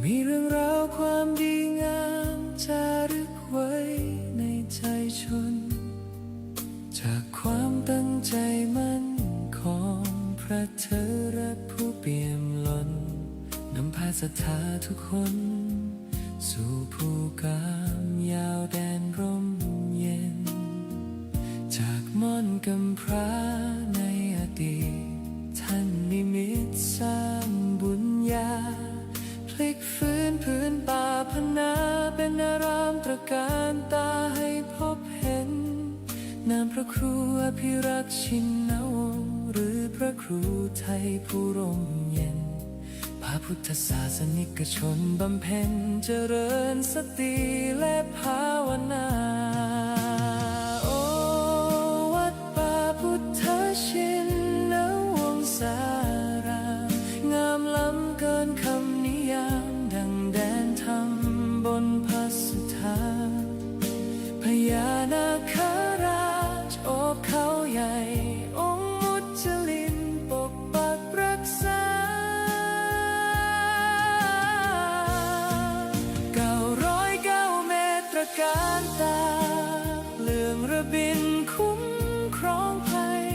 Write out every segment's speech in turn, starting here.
มีเรื่องราวความดีงามจารึกไว้ในใจชนจากความตั้งใจมั่นของพระเถระผู้เปี่ยมล้นนำพาศรัทธาทุกคนสู่ภูกามยาวแดนร่มเย็นจากม่อนกำพร้าในอดีตท่านนิมิตสร้างบุญญาพลิกฟื้นพื้นป่าพนาเป็นอารามตระการตาให้พบเห็นนามพระครูอภิรักษ์ชินวงศ์หรือพระครูไทยผู้ร่มเย็นพระพุทธศาสนิกชนบำเพ็ญเจริญสติและภาวนาโอวัดป่าพุทธชินวงศารามงามล้ำเกินคำนิยามดังแดนธรรมบนพัสุธาพญานาคราชโอบเขาใหญ่องค์มุจลินปกปักรักษา909 เมตรการตาเลื่องระบินคุ้มครองภัย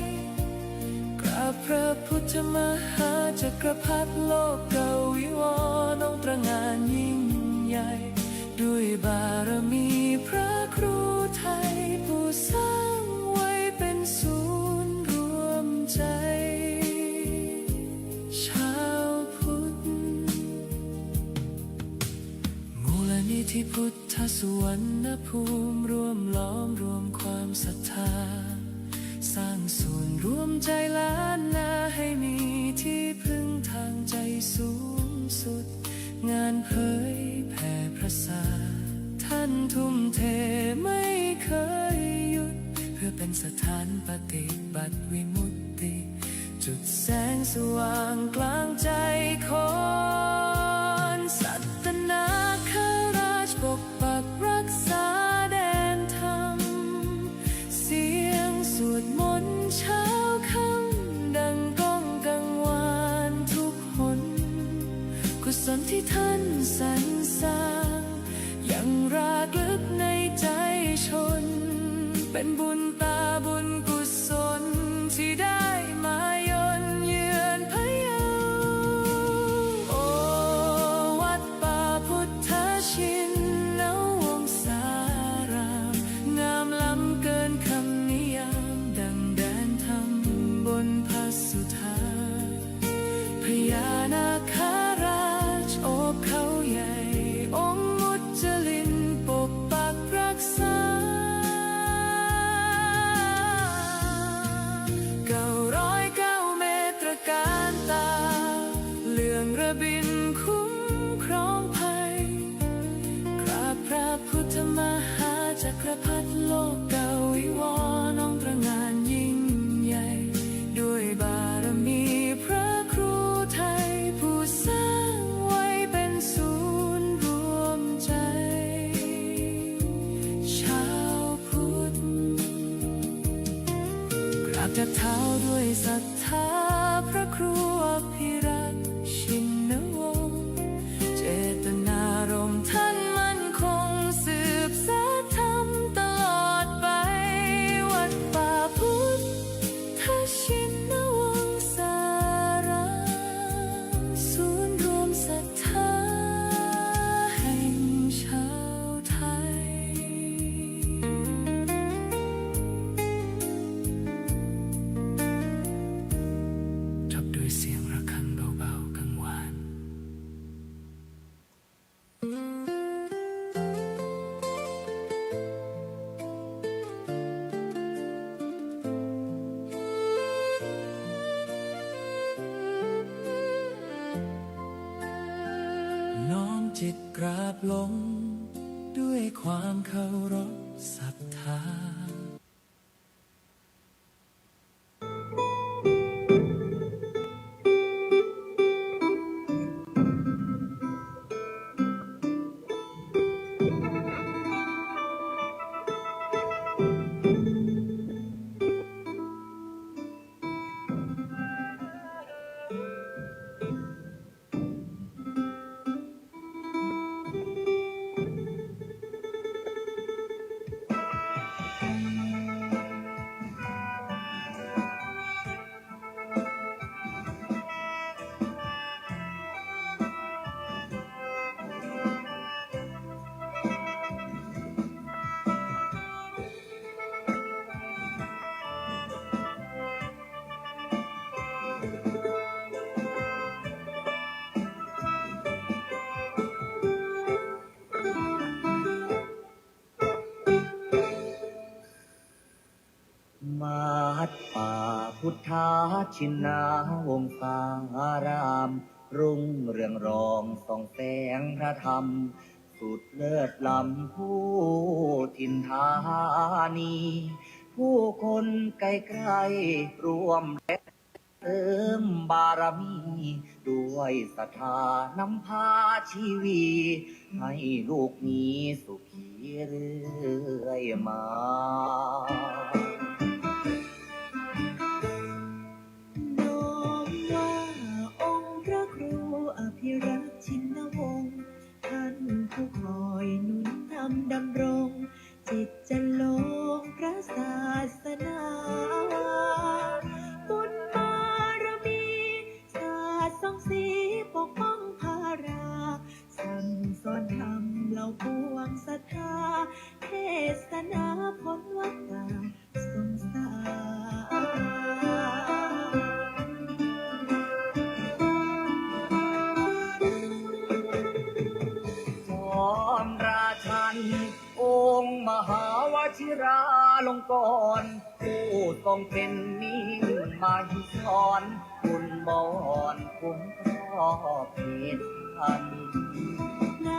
กราบพระพุทธมหาจักรพรรดิโลกเกวิวรณ์องค์ตระหง่านยิ่งใหญ่ด้วยบารมีพระครูไทยผู้สร้างไว้เป็นศูนย์รวมใจชาวพุทธมูลนิธิพุทธสุวรรณภูมิรวมล้อมรวมความศรัทธาสร้างศูนย์รวมใจล้านนาให้มีที่พึ่งทางใจสูงสุดงานเผยแผ่พระศาสนาท่านทุ่มเทไม่เคยหยุดเพื่อเป็นสถานปฏิบัติวิมุตติจุดแสงสว่างกลางใจคนสัตนาคราชปกปักรักษาแดนธรรมเสียงสวดมนต์เช้าค่ำดังก้องกังวานทุกหนกุศลที่ท่านสรรสร้างยังรากลึกในใจชนเป็นบุญตาบุญกุศลที่ได้มาย่นเยือนพะเยาโอวัดป่าพุทธชินวงศารามงามล้ำเกินคำนิยามดังแดนธรรมบนพัสุธาพญานาคราชโอบเขาใหญ่องค์มุจลินปกปักรักษา909 เมตรการตาเลื่องระบินคุ้มครองภัยกราบพระพุทธมหาจักรพรรดิโลกเกวิวรณ์องค์ตระหง่านยิ่งใหญ่ด้วยบารมีพระครูไทยผู้สร้างไว้เป็นศูนย์รวมใจชาวพุทธกราบจากเท้าด้วยศรัทธาพระครูอภิรักษ์ชินวงศ์เจตนารมณ์ท่านมั่นคงสืบสานธรรมตลอดไปวัดป่าพุทธชินวงศารามศูนย์รวมศรัทธาแห่งชาวไทยจบด้วยเสียงระฆังเบาๆกังวาน น้อมจิตกราบลงด้วยความเคารพศรัทธา ทธาชินาวงศาราม รุ่งเรืองรองส่องแสงพระธรรม สุดเลิศล้ำผู้ถิ่นธานี ผู้คนไกลๆรวมเติมบารมี ด้วยศรัทธานำพาชีวี ให้ลูกมีสุขีเรื่อยมา น้อมว่าองค์พระครูอภิรักษ์ชินวงศ์ท่านผู้คอยหนุนนำดำรง จิตจะลงพระศาสนาบุญบารมีศาสตร์สองสีปกป้องภาราสั่งสอนธรรมเหล่าปวงศรัทธาเทศนาพ้นวัฏฏะสงสารจอมราชันองค์มหาวชิราลงกรณ์ผู้ทรงเป็นมิ่งมาหิศรบุญบอนคุ้มครอบเหตุพัน ใน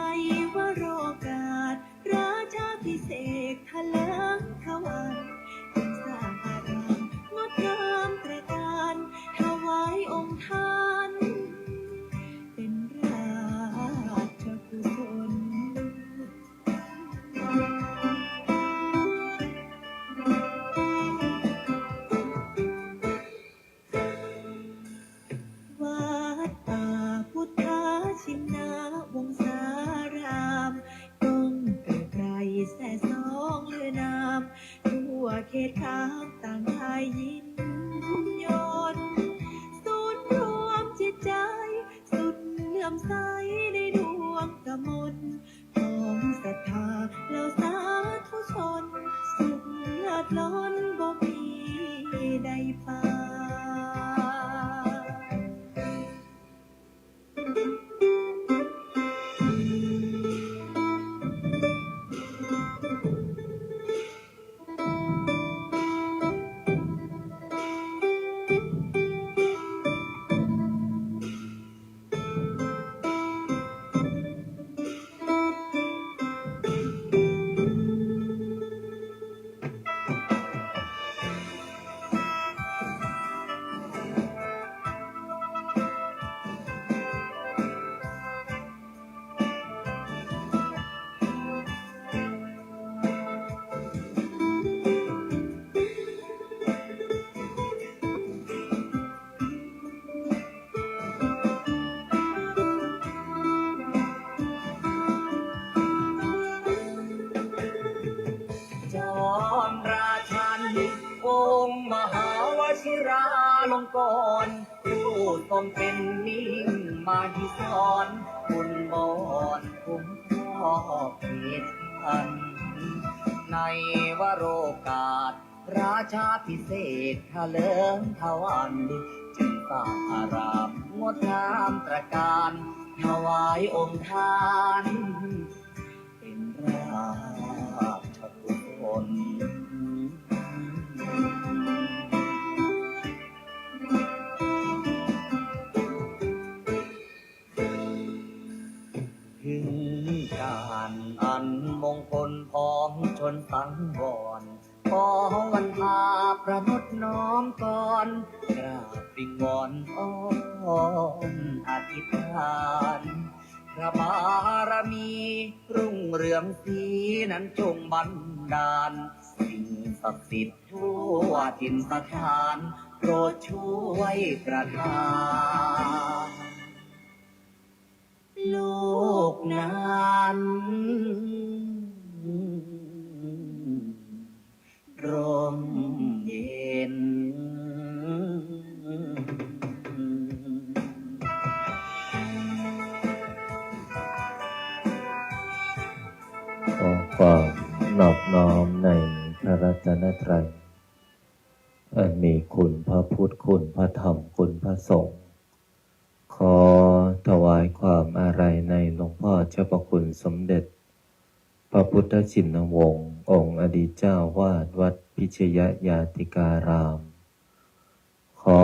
วโรกาสราชาพิเศษกทะเลิงทวันเป็นสร้างอารามงดงามตระการถวายองค์ท่านเป็นราชกุศลวัดป่าพุทธชินวงศารามกงเกิดไกรแส่สองเลือนามทั่วเขตข้างต่างทายยินยนต์ศูนย์รวมจิตใจ สุดเลื่อมใสในดวงกมลของศรัทธาเหล่าสาธุชน สุขเลิศล้นบ่มีใดปานจอมราชันองค์มหาวชิราลงกรณ์ผู้ทรงเป็นมิ่งมาหิศรบุญบอนคุ้มครอบเหตุพัน ในวโรกาสราชาพิเศษกทะเลิงทวันจึงสร้างอารามงดงามตระการถวายองค์ท่านเป็นราชกุศล ถึงการอันมงคลพ้องชนสังวรขอวันพาประนุษน้อมก่อนกราบวิงวอนอ้อนอธิษฐานพระบารมีรุ่งเรืองสีนั้นจงบันดาล สิ่งศักดิ์สิทธิ์ทั่วถิ่นสถานโปรดช่วยประทาน โลกนั้นร่มเย็น ขอความนอบน้อมในพระรัตนตรัยอันมีคุณพระพุทธคุณพระธรรมคุณพระสงฆ์ขอถวายความอาลัยในหลวงพ่อเจ้าประคุณสมเด็จพระพุทธชินวงศ์องค์อดีตเจ้าวาดวัดพิชยญาติการาม อ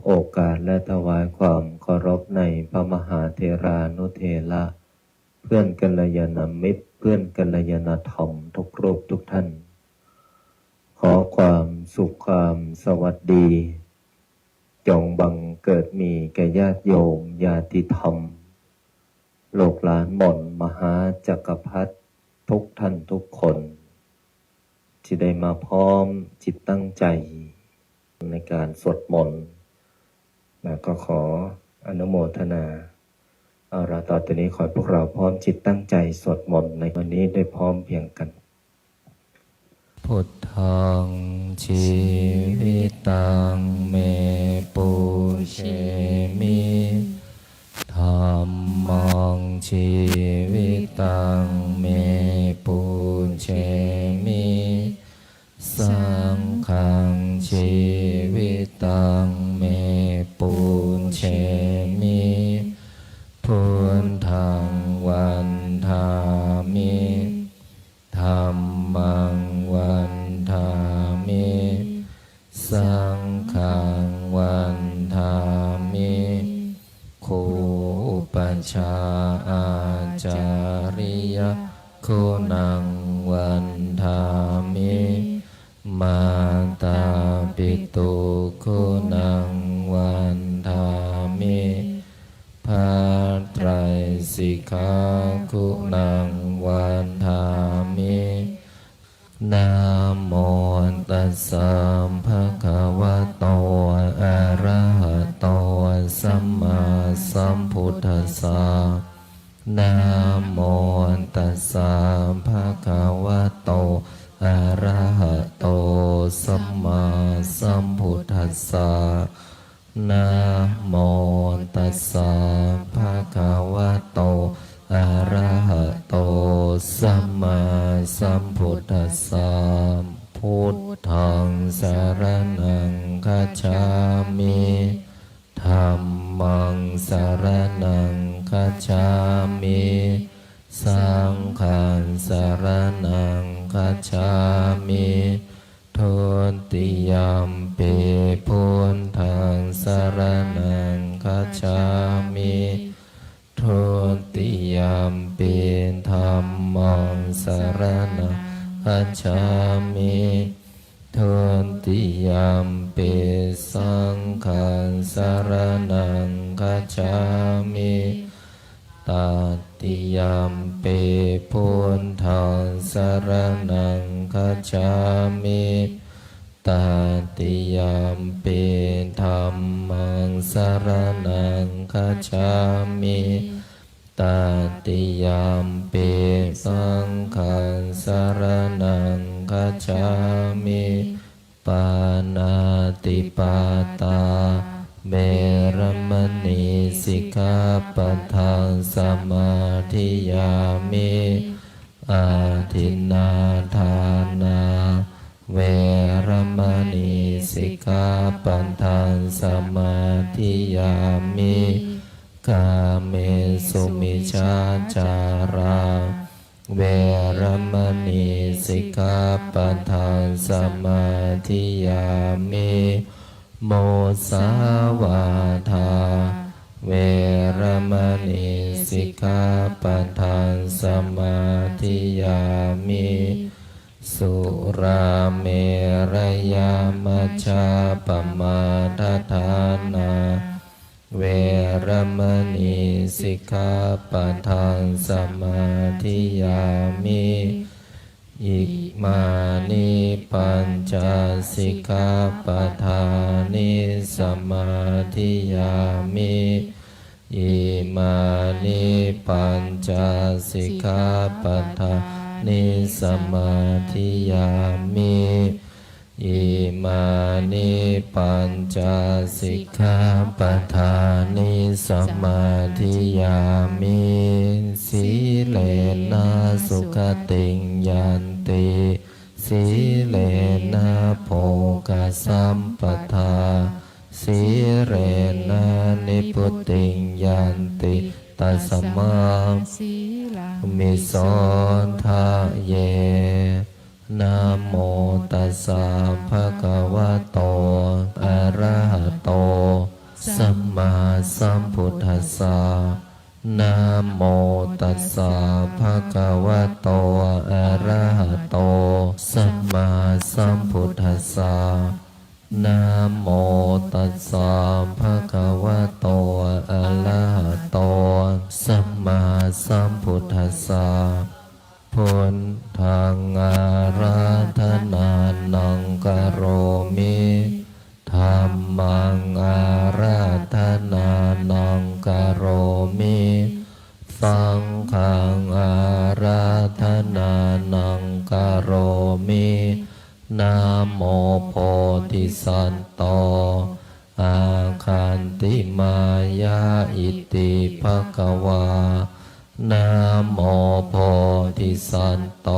โอกาสและถวายความเคารพในพระมหาเถรานุเถระเพื่อนกัลยาณมิตรเพื่อนกัลยาณธรรมทุกรูปทุกท่าน ขอความสุขความสวัสดีจงบังเกิดมีแก่ญาติโยมญาติธรรมโลกหลานหม่นมหาจักรพรรดิทุกท่านทุกคนที่ได้มาพร้อมจิตตั้งใจในการสวดมนต์และก็ขออนุโมทนาเอาละต่อจากนี้ขอให้พวกเราพร้อมจิตตั้งใจสวดมนต์ในวันนี้ได้พร้อมเพียงกันพุทธังชีวิตังเมปุเชมิธัมมังชีวิตังเมปุเชมิสังฆังชีวิตังเมปุเชมิพุทธังวันทามิธัมมังวันทามิสังฆังวันทามิคูปัญชาอาจาริยคุณังวันทามิมาตาปิตุคุณังวันทามิภาไตรสิกขาคุณังวันทามินะโมตัสสะภะคะวะโตอะระหะโตสัมมาสัมพุทธัสสะนะโมตัสสะภะคะวะโตอะระหะโตสัมมาสัมพุทธัสสะนะโมตัสสะภะคะวะโตอะระหะโตสัมมาสัมพุทธัสสะพุทธังสรณังคัจฉามิธัมมังสรณังคัจฉามิสังฆังสรณังคัจฉามิทุติยัมปิพุทธังสรณังคัจฉามิทุติยัมปิธัมมังสรณังคัจฉามิทุติยัมปิสังฆังสรณังคัจฉามิตติยัมปิพุทธังสรณังคัจฉามิตติยัมปิธัมมังสรณังคัจฉามิตติยัมปิสังฆังสรณังคัจฉามิปานาติปาตาเวรมณีสิกขาปะทังสมาธิยามิอาทินนาทานาเวรมณีสิกขาปะทังสมาธิยามิกาเมสุมิจฉาจาราเวรมณีสิกขาปะทังสมาธิยามิโมสาวาทาเวรมณีสิกขาปะทังสมาธิยามิสุราเมรยามัชฌาปมาทฐานาเวรมณีสิกขาปะทังสมาธิยามิอิมานิปัญจสิกขาปะทานิสมาธิยามิอิมานิปัญจสิกขาปะทานิสมาธิยามิอิมานิปัญจสิกขาปะทานิสมาธิยามิสีเลนะสุขติงยันติสีเลนะโภคสัมปทาสีเรนะนิพุติงยันติตัสมามิโสทะเย นะโมตัสสะภะคะวะโตอะระหะโตสัมมาสัมพุทธัสสะนะโมตัสสะภะคะวะโตอะระหะโตสัมมาสัมพุทธัสสะนะโมตัสสะภะคะวะโตอะระหะโตสัมมาสัมพุทธัสสะพุทธังอาราธนานังกโรมิธัมมังอาราธนานังกโรมิสังฆังอาราธนานังกโรมินะโมโพธิสัตโตอาคันติมายาอิติภควานะโมโพธิสัตโต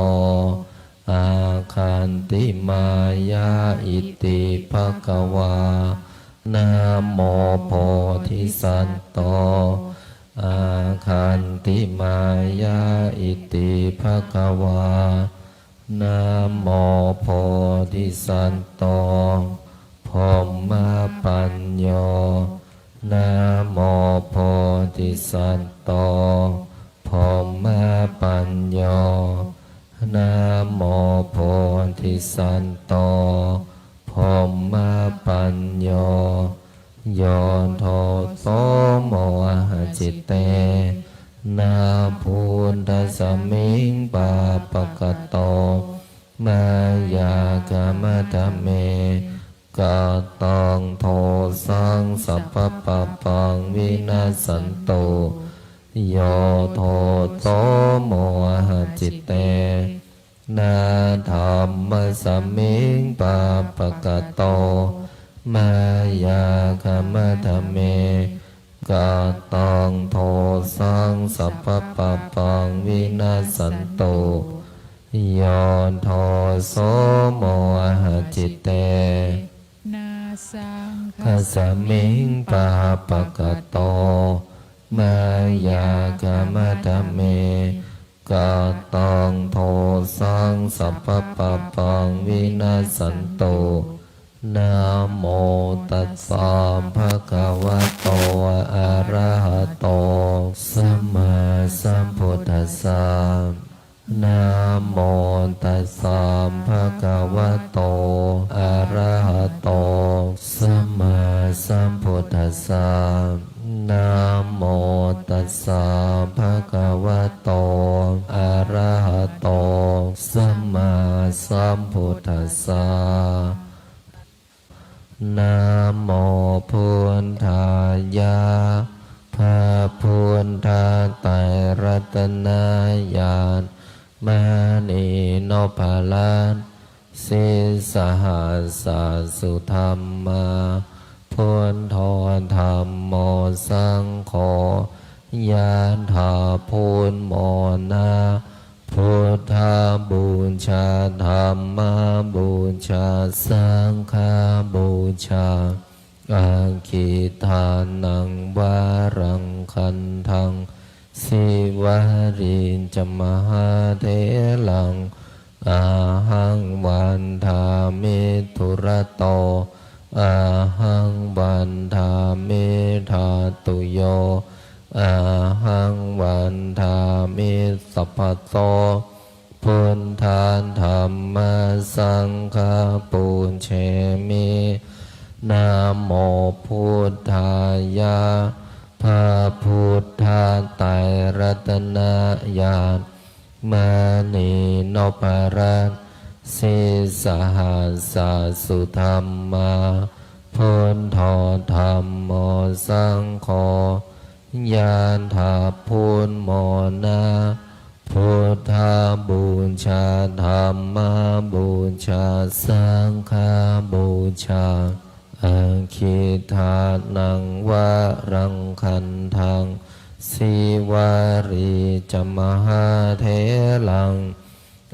อาคันติมายาอิติภควานะโมโพธิสัตโตอาคันติมายาอิติภควานะโมโพธิสัตโตพรหมปัญโยนะโมโพธิสัตโตพรหมปัญโยนะโมโพธิสัตโตพรหมปัญโยโยโทโสโมหะจิตเตนาพุทธสมิงปาปะกะโตมายากามะทะเมกะตังโทสังสัพพะปะปังวินาสันโตโยโทโสโมหะจิตเตนาธัมมะสมิงปาปะกะโตมายากามะทะเมกะตังโทสังสัพพะปะปังวินาสันโตโยโทโสโมหะจิตเตนาสัง ขสมิงปาปะกะโตมายากามะทะเมกะตังโทสังสัพพะปะปังวินาสันโตนะโมตัสสะภะคะวะโตอะระหะโตสัมมาสัมพุทธัสสะนะโมตัสสะภะคะวะโตอะระหะโตสัมมาสัมพุทธัสสะนะโมตัสสะภะคะวะโตอะระหะโตสัมมาสัมพุทธัสสะนะโมพุทธายะพระพุทธไตรรัตนญาณมณีโนภาลัสสิสหัสสะสุธรรมาพุทโธธัมโมสังโฆยะถาพุทโมนะพุทธบูชาธัมมบูชาสังฆบูชาอาคิทานังวารังคันทังสิวารินจมหาเทลังอาหังวันทามิทุระโตอาหังวันทามิธาตุโยอาหังวันทามิสัพพะโตพุทธานธรรมสังฆปุญเชมินะโมพุทธายะพระพุทธไตรรัตนญาณมณีโนภาลัสสิสหัสสะสุธรรมาพุทโธธัมโมสังโฆยะถาพุทโมนะพุทธบูชาธัมมบูชาสังฆบูชาอาคิทานังวารังคันทังสิวาริจมหาเทลัง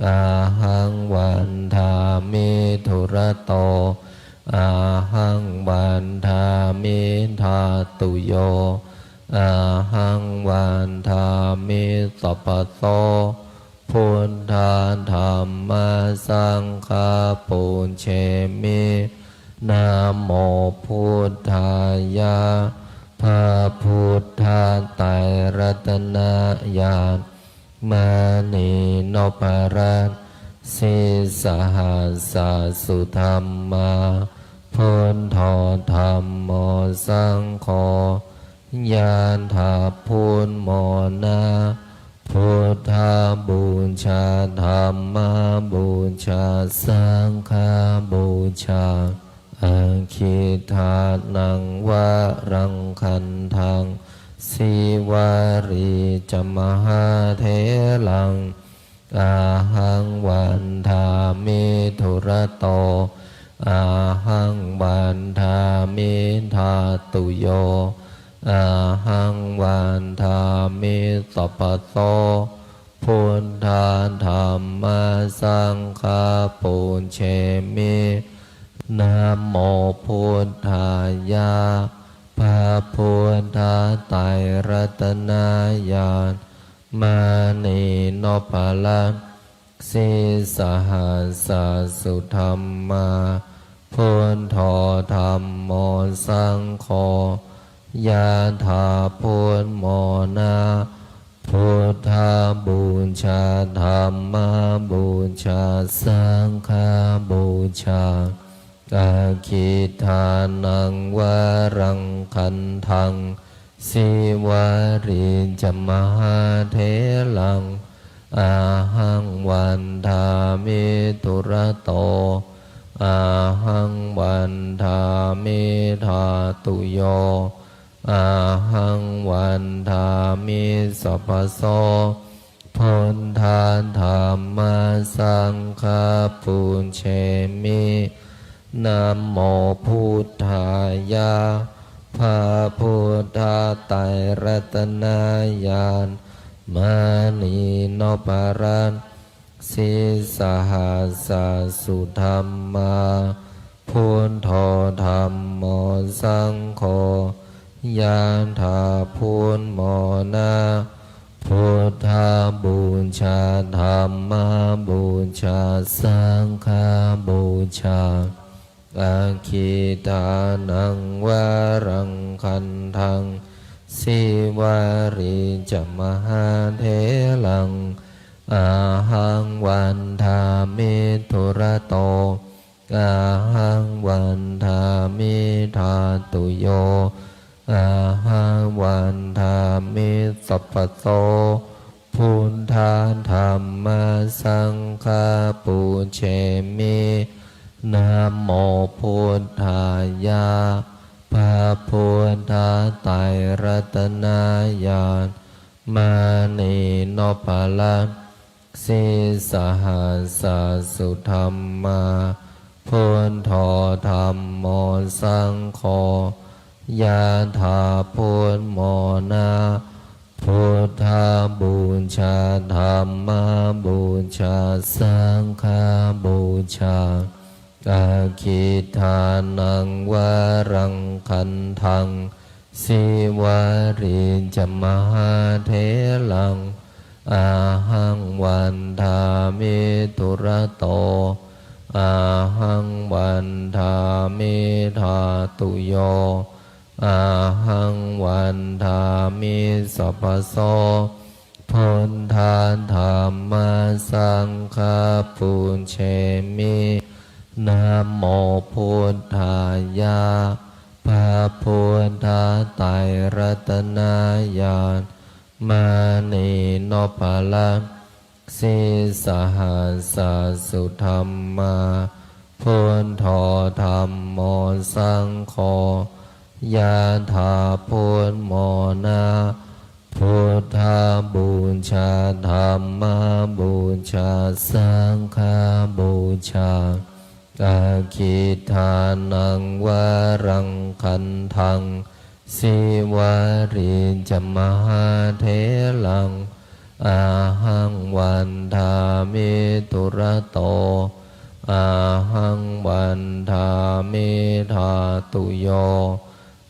อาหังวันทามิทุระโตอาหังวันทามิธาตุโยอาหังวันทามิสัพพะโตพุทธาธัมมสัง รัตนญาณมานีนพรัตน์สิสหัสสสุธรรมาพุทโธธัมโมสังโฆญาณถาพุทโมนาพุทธาบูชาธัมมาบูชาสังฆาบูชาอาคิทานังวะรังคันทังสิวารีจมหาเถลังอาหังวันทามิธุระโตอาหังวันทามิธาตุโยอาหังวันทามิสัพพโสพุทธาธัมมาสังฆาปุญเชมินะโมพุทธายะพระพุทธไตรรัตนญาณมานีนพลัตน์สิสหัสสสุธรรมาพุทโธธัมโมสังโฆญาณถาพุทโมนาพุทธาบูชาธัมมาบูชาสังฆาบูชาอาคิทานังวะรังคันทังสิวารีจมหาเถลังอาหังวันทามิธุระโตอาหังวันทามิธาตุโยอาหังวันทามิสัพพโสพุทธาธัมมาสังฆาปุญเชมินะโมพุทธายะพระพุทธไตรรัตนญาณมานีนพรัตน์สิสหัสสสุธรรมาพุทโธธัมโมสังโฆญาณถาพุทโมนาพุทธาบูชาธัมมาบูชาสังฆาบูชาอาคิทานังวะรังคันทังสิวารีจมหาเถลังอาหังวันทามิธุระโตอาหังวันทามิธาตุโยอาหังวันทามิสัพพโสพุทธาธัมมาสังฆาปุญเชมินะโมพุทธายะพระพุทธไตรรัตนญาณมานีนพลัตน์สิสหัสสสุธรรมาพุทโธธัมโมสังโฆญาณถาพุทโมนาพุทธาบูชาธัมมาบูชาสังฆาบูชาอาคิทานังวะรังคันทังสิวารีจมหาเถลังอาหังวันทามิธุระโตอาหังวันทามิธาตุโยอาหังวันทามิสัพพโสพุทธาธัมมาสังฆาปุญเชมินะโมพุทธายะพระพุทธไตรรัตนญาณมานีนพลัตน์สิสหัสสสุธรรมาพุทโธธัมโมสังโฆญาณถาพุทโมนาพุทธาบูชาธัมมาบูชาสังฆาบูชาอาคิทานังวะรังคันทังสิวารีจมหาเถลังอาหังวันทามิธุระโตอาหังวันทามิธาตุโย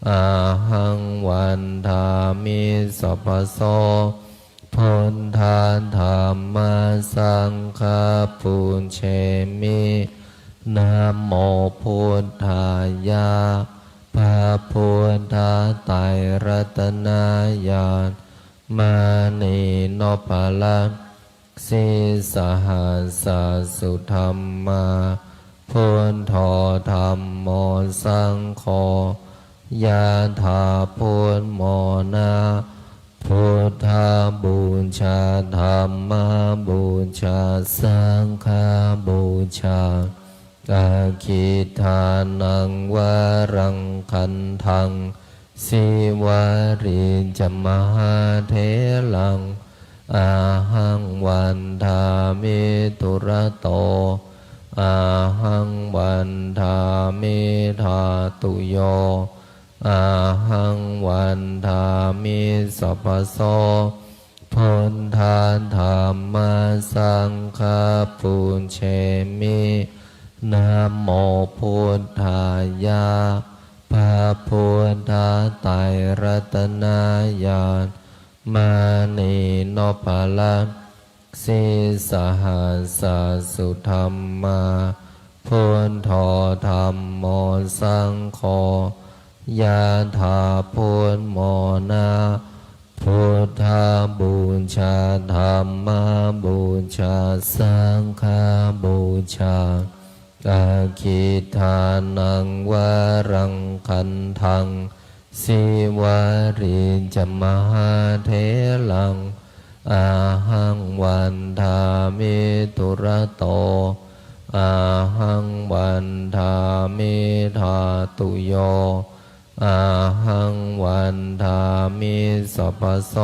อาหังวันทามิสัพพโสพุทธาธัมมาสังฆาปุญเชมินะโมพุทธายะพระพุทธไตรรัตนญาณ มานีโนปะละสิสหัสสะสุธรรมาพุทโธธัมโมสังโฆยะถาพุทโมนะพุทธบูชาธัมมบูชาสังฆบูชาอาคิทานังวรังคันทังสิวาริจมหาเถลังอาหังวันทามิตุระโตอาหังวันทามิธาตุโยอาหังวันทามิสัพพโสพุทธาธัมมาสังฆาปุญเชมินะโมพุทธายะพระพุทธไตรรัตนญาณมานีโนปะละสิสหัสสะสุธรรมาพุทโธธัมโมสังโฆยะถาพุทโมนะพุทธบูชาธัมมบูชาสังฆบูชาอาคิทานังวรังคันทังสิวาริจมหาเถลังอาหังวันทามิตุระโตอาหังวันทามิธาตุโยอาหังวันทามิสัพพโส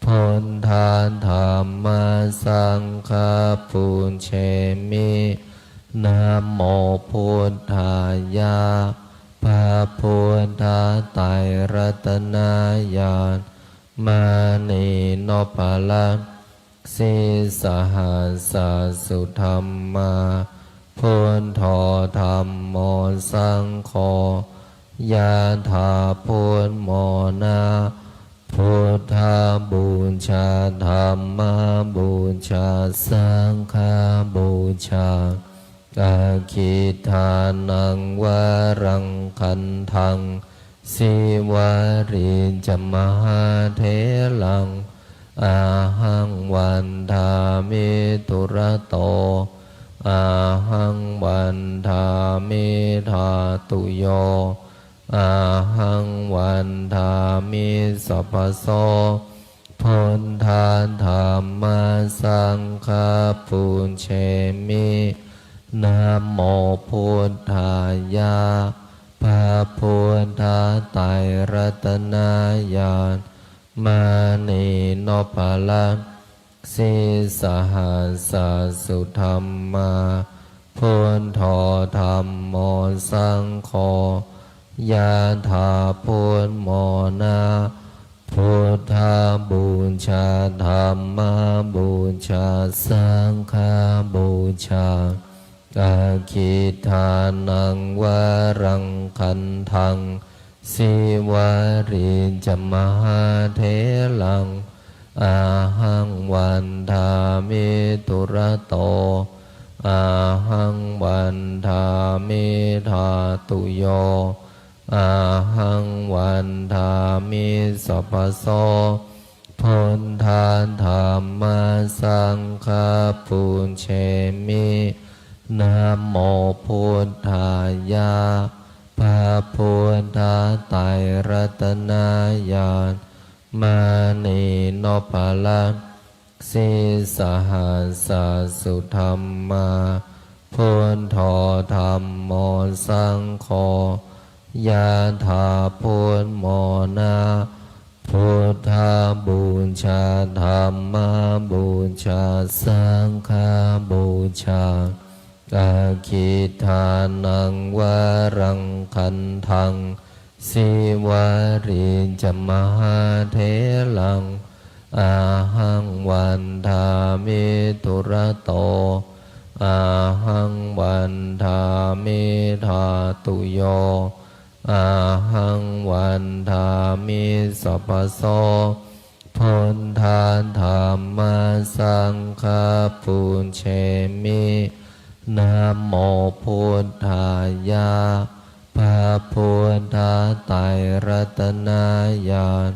พุทธาธัมมาสังฆาปุญเชมินะโมพุทธายะพระพุทธไตรรัตนญาณมานีโนปะละสิสหัสสะสุธรรมาพุทโธธัมโมสังโฆยะถาพุทโมนะพุทธบูชาธัมมบูชาสังฆบูชาอาคิทานังวรังคันทังสิวาริจมหาเถลังอาหังวันทามิตุระโตอาหังวันทามิธาตุโยอาหังวันทามิสัพพโสพุทธาธัมมาสังฆาปุญเชมินะโมพุทธายะพระพุทธไตรรัตนญาณมานีโนปะละสิสหัสสะสุธรรมาพุทโธธัมโมสังโฆยะถาพุทโมนะพุทธบูชาธัมมบูชาสังฆบูชาอาคิทานังวรังคันทังสิวาริจมหาเถลังอาหังวันทามิตุระโตอาหังวันทามิธาตุโยอาหังวันทามิสัพพโสพุทธาธัมมาสังฆาปุญเชมินะโมพุทธายะพระพุทธไตรรัตนญาณมานีโนปะละสิสหัสสะสุธรรมาพุทโธธัมโมสังโฆยะถาพุทโมนะพุทธบูชาธัมมบูชาสังฆบูชาอาคิทานังวรังคันทังสิวาริจมหาเถลังอาหังวันทามิตุระโตอาหังวันทามิธาตุโยอาหังวันทามิสัพพโสพุทธาธัมมาสังฆาปุญเชมินะโมพุทธายะพระพุทธไตรรัตนญาณ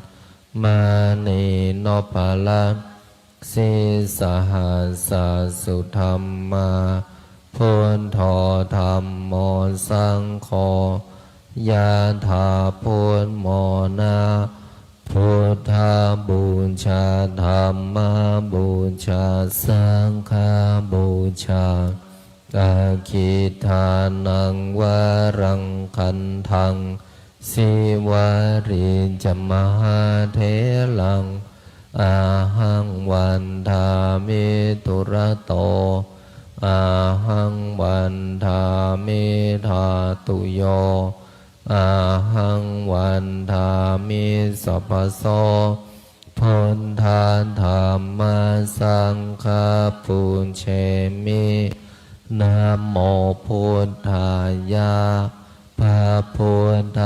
มานี นปาละสิสหัสสุธรรมาพุทโธธัมโมสังโฆยะถาพุทโมนาพุทธาบูชาธัมมาบูชาสังฆาบูชาอาคิทานังวรังคันทังสิวาริจมหาเถลังอาหังวันทามิตุระโตอาหังวันทามิธาตุโยอาหังวันทามิสัพพโสพุทธาธัมมาสังฆาปุญเชมินะโมพุทธายะพระพุทธ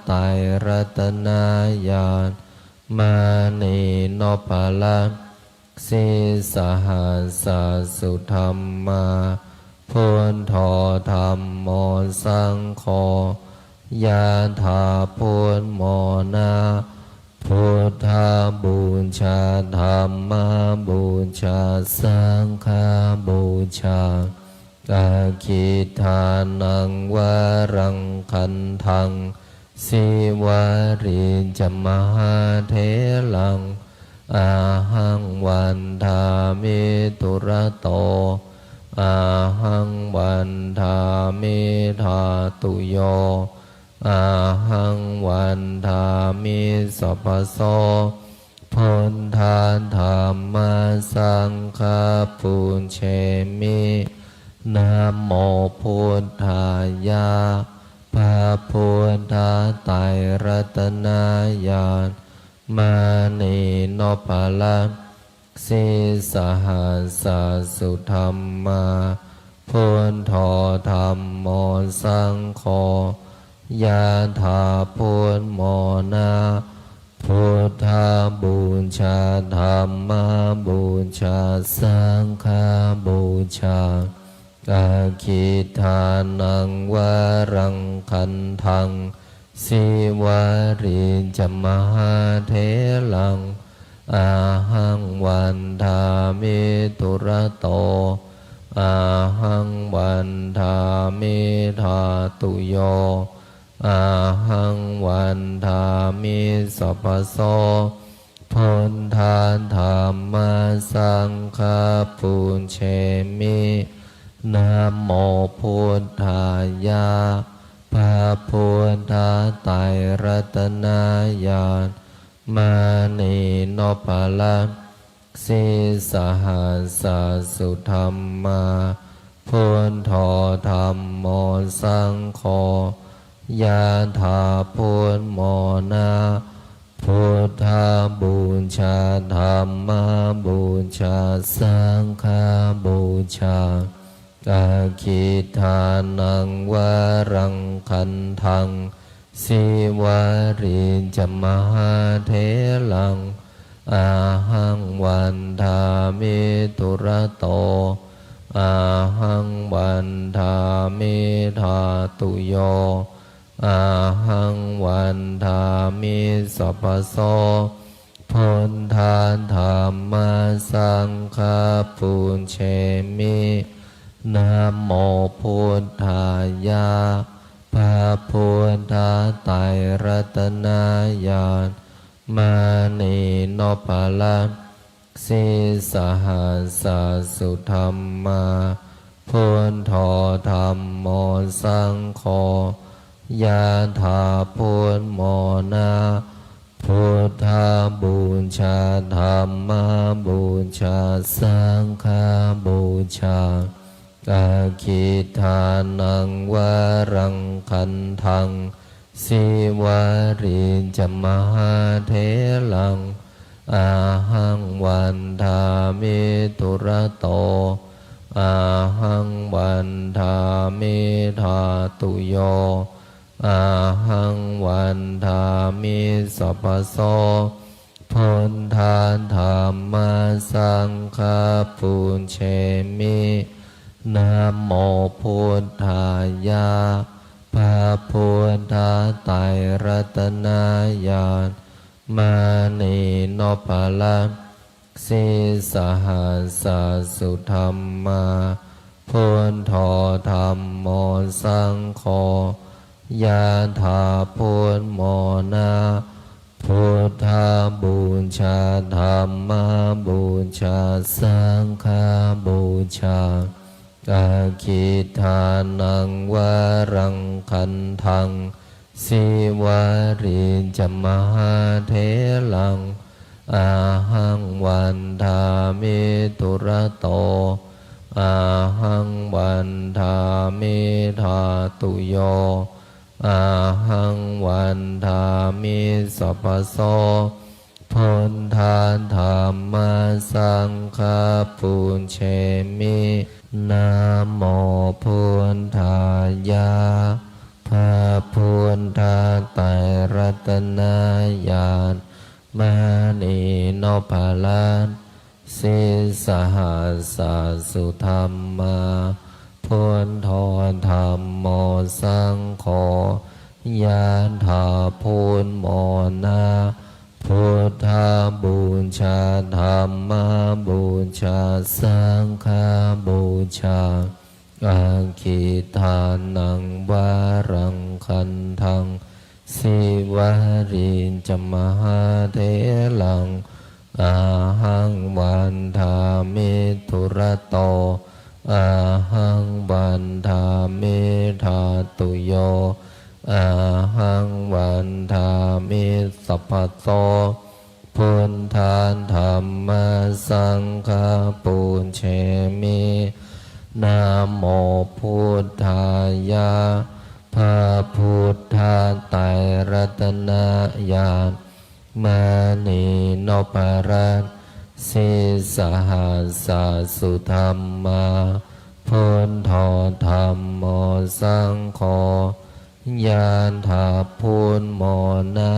ไตรรัตนญาณมานีนปาละสิสหัสสุธรรมาพุทโธธัมโมสังโฆยะถาพุทโมนาพุทธาบูชาธัมมาบูชาสังฆาบูชาอาคิทานังวรังคันทังสิวาริจมหาเถลังอาหังวันทามิตุระโตอาหังวันทามิธาตุโยอาหังวันทามิสัพพโสพุทธาธัมมาสังฆาปุญเชมินะโมพุทธายะพระพุทธไตรรัตนญาณมานีนปาละสิสหัสสุธรรมาพุทโธธัมโมสังโฆยะถาพุทโมนาพุทธาบูชาธัมมาบูชาสังฆาบูชาอาคิทานังวรังคันทังสิวาริจมหาเถลังอาหังวันทามิตุระโตอาหังวันทามิธาตุโยอาหังวันทามิสัพพโสพุทธาธัมมาสังฆาปุญเชมินะโมพุทธายะพระพุทธไตรรัตนญาณมานีนปาละสิสหัสสุธรรมาพุทโธธัมโมสังโฆยะถาพุทโมนาพุทธาบูชาธัมมาบูชาสังฆาบูชาอาคิทานังวรังคันทังสิวาริจมหาเถลังอาหังวันทามิตุระโตอาหังวันทามิธาตุโยอาหังวันทามิสัพพโสพุทธาธัมมาสังฆาปุญเชมินะโมพุทธายะพระพุทธไตรรัตนญาณมานีนปาละสิสหัสสุธรรมาพุทโธธัมโมสังโฆยะถาพุทโมนาพุทธาบูชาธัมมาบูชาสังฆาบูชาอาคิทานังวรังคันทังสิวาริจมหาเถลังอาหังวันทามิตุระโตอาหังวันทามิธาตุโยอาหังวันทามิสัพพโสพุทธาธัมมาสังฆาปุญเชมินะโมพุทธายะพระพุทธไตรรัตนญาณมานีนปาละ สิสหัสสสุธรรมาพุทโธธัมโมสังโฆยะถาพุทโมนาพุทธาบูชาธัมมาบูชาสังฆาบูชาอาคิทานังวารังคันทังสิวาริจมหาเถลังอาหังวันทามิตุระโตอาหังวันทามิธาตุโยอาหังวันทามิสัพพโสพุทธาธัมมาสังฆาปุญเชมินะโมพุทธายะพระพุทธไตรรัตนญาณมณีโนภาลันสิสหัสสสุธรรมาพุทโธธัมโมสังโฆยะถาพุทโมนาพุทธาบูชาธัมมาบูชาสังฆาบูชาอาคิทานังวารังคันทังสิวาริจมหาเถลังอาหังวันทามิทุระโตอาหังวันทามิธาตุโยอาหังวันทามิสัพพโสพุทธาธัมมาสังฆาปุญเชมินะโมพุทธายะพระพุทธไตรรัตนญาณมณีโนภาลันสิสหัสสสุธรรมาพุทโธธัมโมสังโฆยะถาพุทโมนา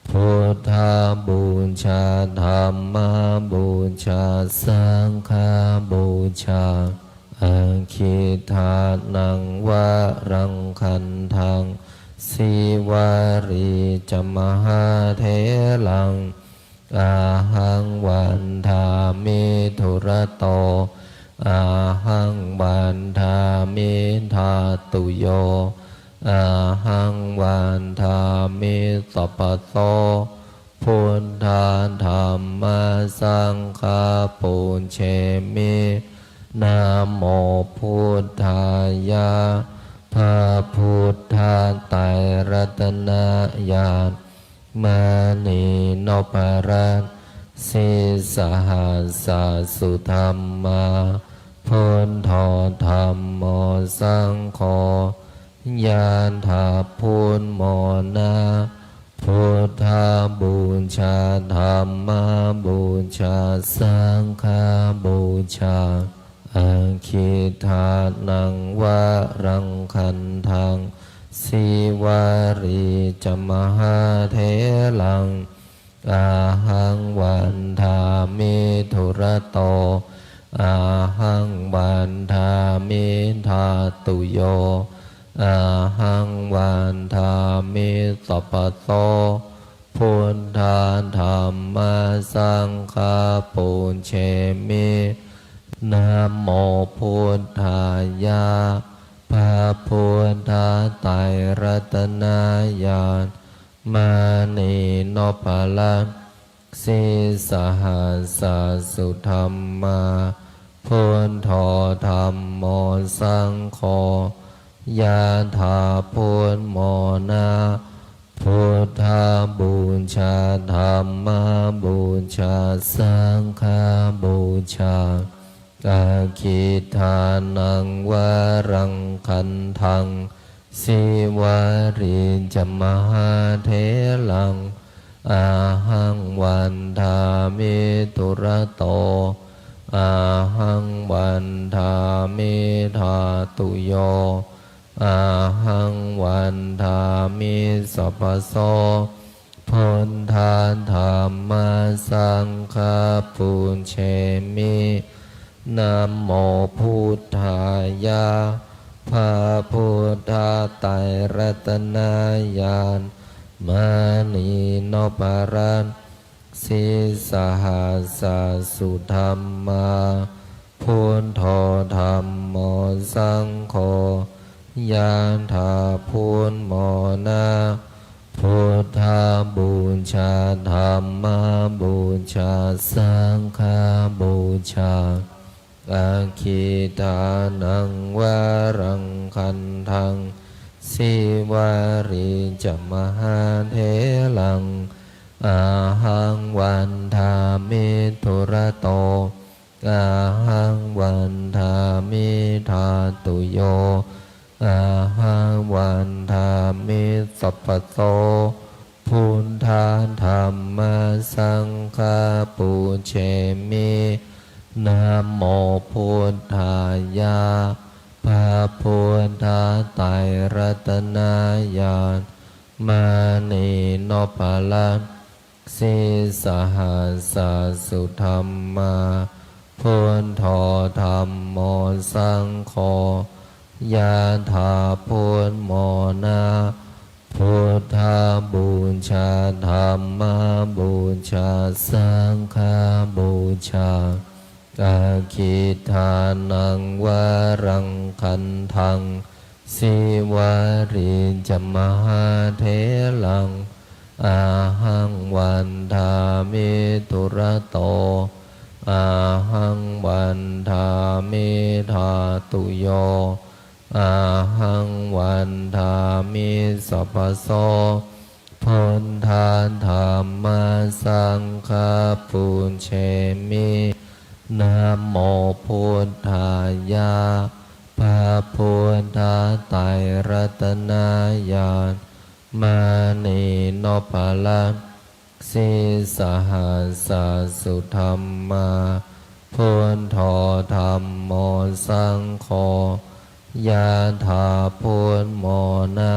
พุทธาบูชาธัมมาบูชาสังฆาบูชาอาคิทานังวารังคันทังสิวาริจมหาเถลังอาหังวันทามิทุระโตอาหังวันทามิธาตุโยอาหังวันทามิสัพพโสพุทธาธัมมาสังฆาปุญเชมินะโมพุทธายะพระพุทธไตรรัตนญาณมณีโนภาลันสิสหัสสสุธรรมาพุทโธธัมโมสังโฆยะถาพุทโมนาพุทธาบูชาธัมมาบูชาสังฆาบูชาอาคิทานังวารังคันทังสิวาริจมหาเถลังอาหังวันทามิทุระโตอาหังวันทามิธาตุโยอาหังวันทามิสัพพโสพุทธาธัมมาสังฆาปุญเชมินะโมพุทธายะพระพุทธไตรรัตนญาณมณีโนภาลันสิสหัสสสุธรรมาพุทโธธัมโมสังโฆยะถาพุทโมนาพุทธาบูชาธัมมาบูชาสังฆาบูชาอาคิทานังวารังคันทังสิวาริจมหาเถลังอาหังวันทามิทุระโตอาหังวันทามิธาตุโยอาหังวันทามิสัพพโสพุทธาธัมมาสังฆาปุญเชมินะโมพุทธายะพระพุทธไตรรัตนญาณมณีโนภาลันส สิสหัสสุธรรมาพุทโธธรรมโมสังโฆยานถาพุทโมนาพุทธาบูชาธรรมบูชาสังฆบูชาอาคิตานังวารังคันทังสิวาริจมหาเถลังอาหังวันทามิทุระโตอาหังวันทามิธาตุโยอาหังวันทามิสัพพโสพุทธาธรรมสังฆาปุเชมินะโมพุทธายาพระพุทธไตรรัตนญาณมานีโนภลังสิสหัสสุธรรมาพุทโธธรรมโมสังโฆยะถาพุทโมนาพุทธาบูชาธรรมบูชาสังฆบูชาอาคิทานังวารังคันทังสิวาริจมหาเถลังอาหังวันทามิทุระโตอาหังวันทามิธาตุโยอาหังวันทามิสัพพโสพุทธาธรรมสังฆาปุเชมินะโมพุทธายาพระพุทธไตรรัตนญาณมานีโนภลังสิสหัสสุธรรมาพุทโธธรรมโมสังโฆยะถาพุทโมนา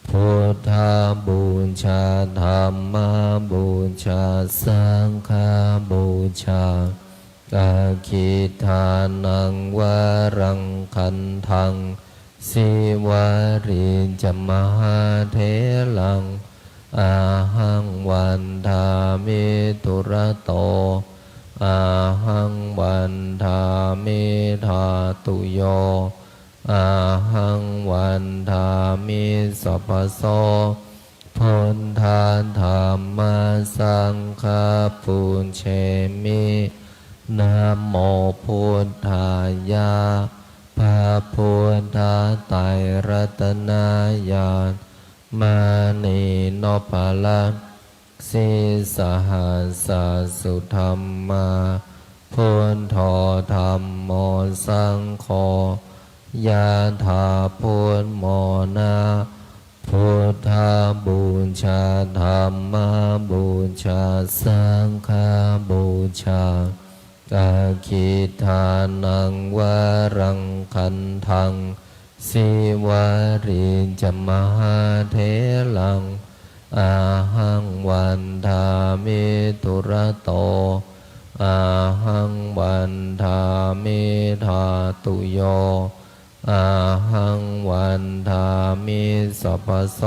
พุทธาบูชาธรรมบูชาสังฆบูชาอาคิทานังวารังคันทังสิวาริจมหาเถลังอาหังวันทามิทุระโตอาหังวันทามิธาตุโยอาหังวันทามิสัพพโสพุทธาธรรมสังฆาปุเชมินะโมพุทธายาพระพุทธไตรรัตนญาณมานีโนภลังสิสหัสสุธรรมาพุทโธธรรมโมสังโฆยะถาพุทโมนาพุทธาบูชาธรรมบูชาสังฆบูชาอาคิทานังวารังคันทังสิวาริจมหาเถลังอาหังวันทามิทุระโตอาหังวันทามิธาตุโยอาหังวันทามิสัพพโส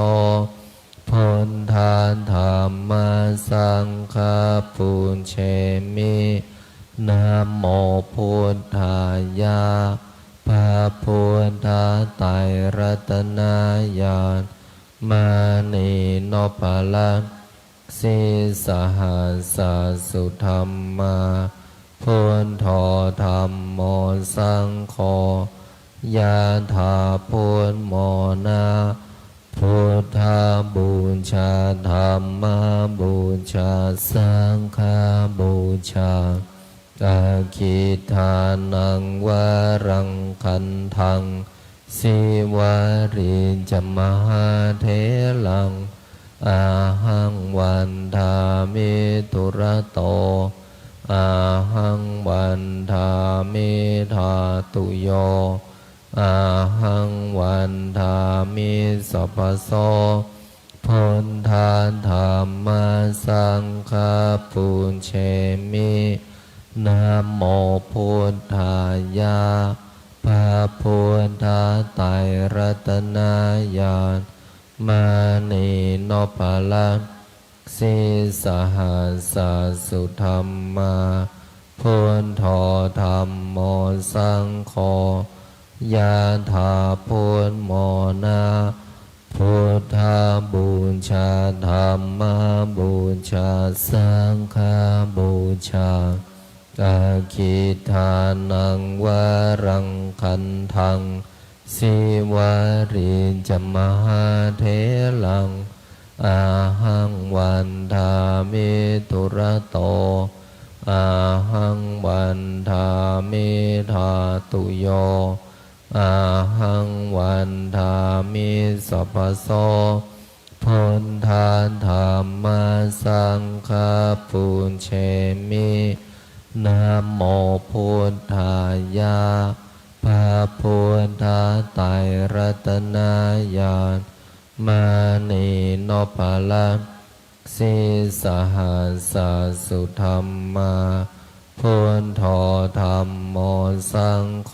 พุทธาธรรมสังฆาปุเชมินะโมพุทธายาพระพุทธไตรรัตนญาณมานีโนภลังสิสหัสสุธรรมาพุทโธธรรมโมสังโฆยะถาพุทโมนาพุทธาบูชาธรรมบูชาสังฆบูชาอาคิทานังวารังคันทังสิวาริจมหาเถลังอาหังวันทามิทุระโตอาหังวันทามิธาตุโยอาหังวันทามิสัพพโสพุทธาธรรมสังฆาปุเชมินะโมพุทธายาพระพุทธไตรรัตนญาณมานีโนภลังส สีสหัสสุธรรมาพุทโธธัมโมสังโฆยะถาพุทโมนาพุทธาบูชาธัมมาบูชาสังฆาบูชาอาคิทานังวรังคันทังสิวาริจมหาเถลังอาหังวันทามิตุระโตอาหังวันทามิธาตุโยอาหังวันทามิสัพพโสพุทธาธัมมาสังฆาปุญเชมินะโมพุทธายะพระพุทธไตรรัตนญาณมานีโนภลังสีสหัสสุธรรมาพุทโธธัมโมสังโฆ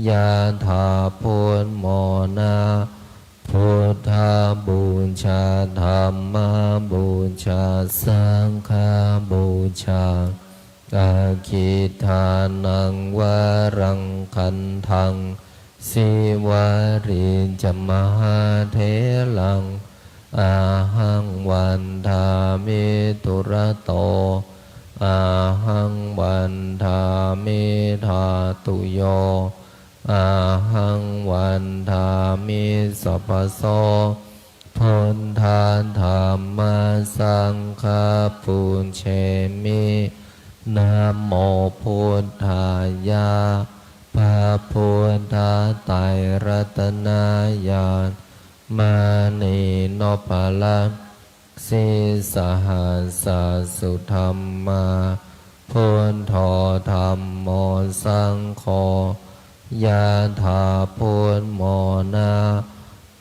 ยะถาพุทโมนาพุทธาบูชาธัมมาบูชาสังฆาบูชาอาคิทานังวรังคันทังสิวาริจมหาเถลังอาหังวันทามิตุระโตอาหังวันทามิธาตุโยอาหังวันทามิสัพพโสพุทธาธัมมาสังฆาปุญเชมินะโมพุทธายะพระพุทธไตรรัตนญาณมานีโนภลังสีสหัสสุธรรมาพุทโธธัมโมสังโฆยะถาพุทโมนา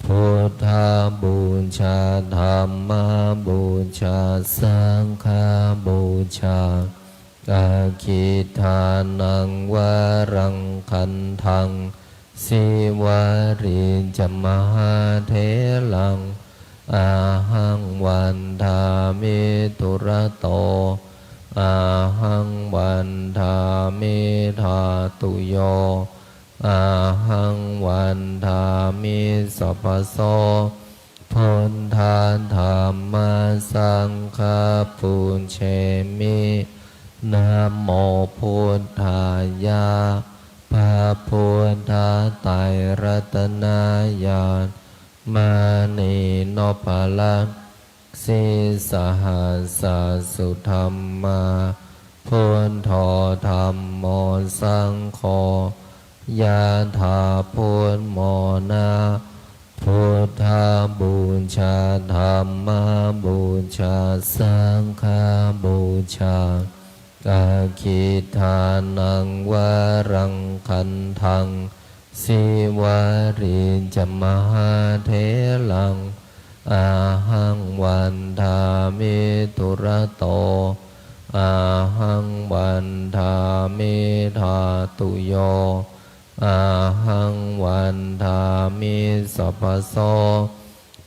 พุทธาบูชาธัมมาบูชาสังฆาบูชาอาคิทานังวรังคันทังสิวาริจมหาเถลังอาหังวันทามิตุระโตอาหังวันทามิธาตุโยอาหังวันทามิสัพพโสพุทธาธัมมาสังฆาปุญเชมินะโมพุทธายะพระพุทธไตรรัตนญาณมานีโนภลังสีสหัสสุธรรมาพุทโธธัมโมสังโฆยะถาพุทโมนาพุทธาบูชาธัมมาบูชาสังฆาบูชาอาคิทานังวรังคันทังสิวาริจมหาเถลังอาหังวันทามิตุระโตอาหังวันทามิธาตุโยอาหังวันทามิสัพพโส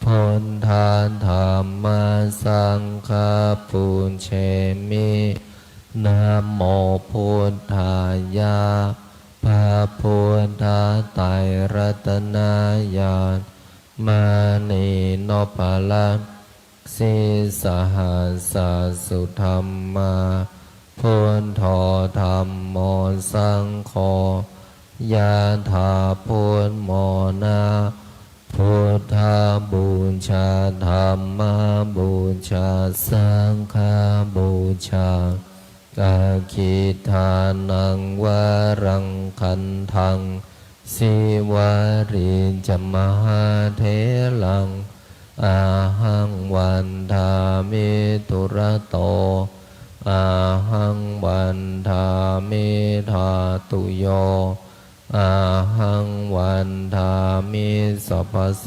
พุทธาธัมมาสังฆาปุญเชมินะโมพุทธายะพระพุทธไตรรัตนญาณมานีโนภลังสีสหัสสุธรรมาพุทโธธัมโมสังโฆยะถาพุทโมนาพุทธาบูชาธัมมาบูชาสังฆาบูชาอาคิทานังวรังคันทังสิวาริจมหาเถลังอาหังวันทามิตุระโตอาหังวันทามิธาตุโยอาหังวันทามิสัพพโส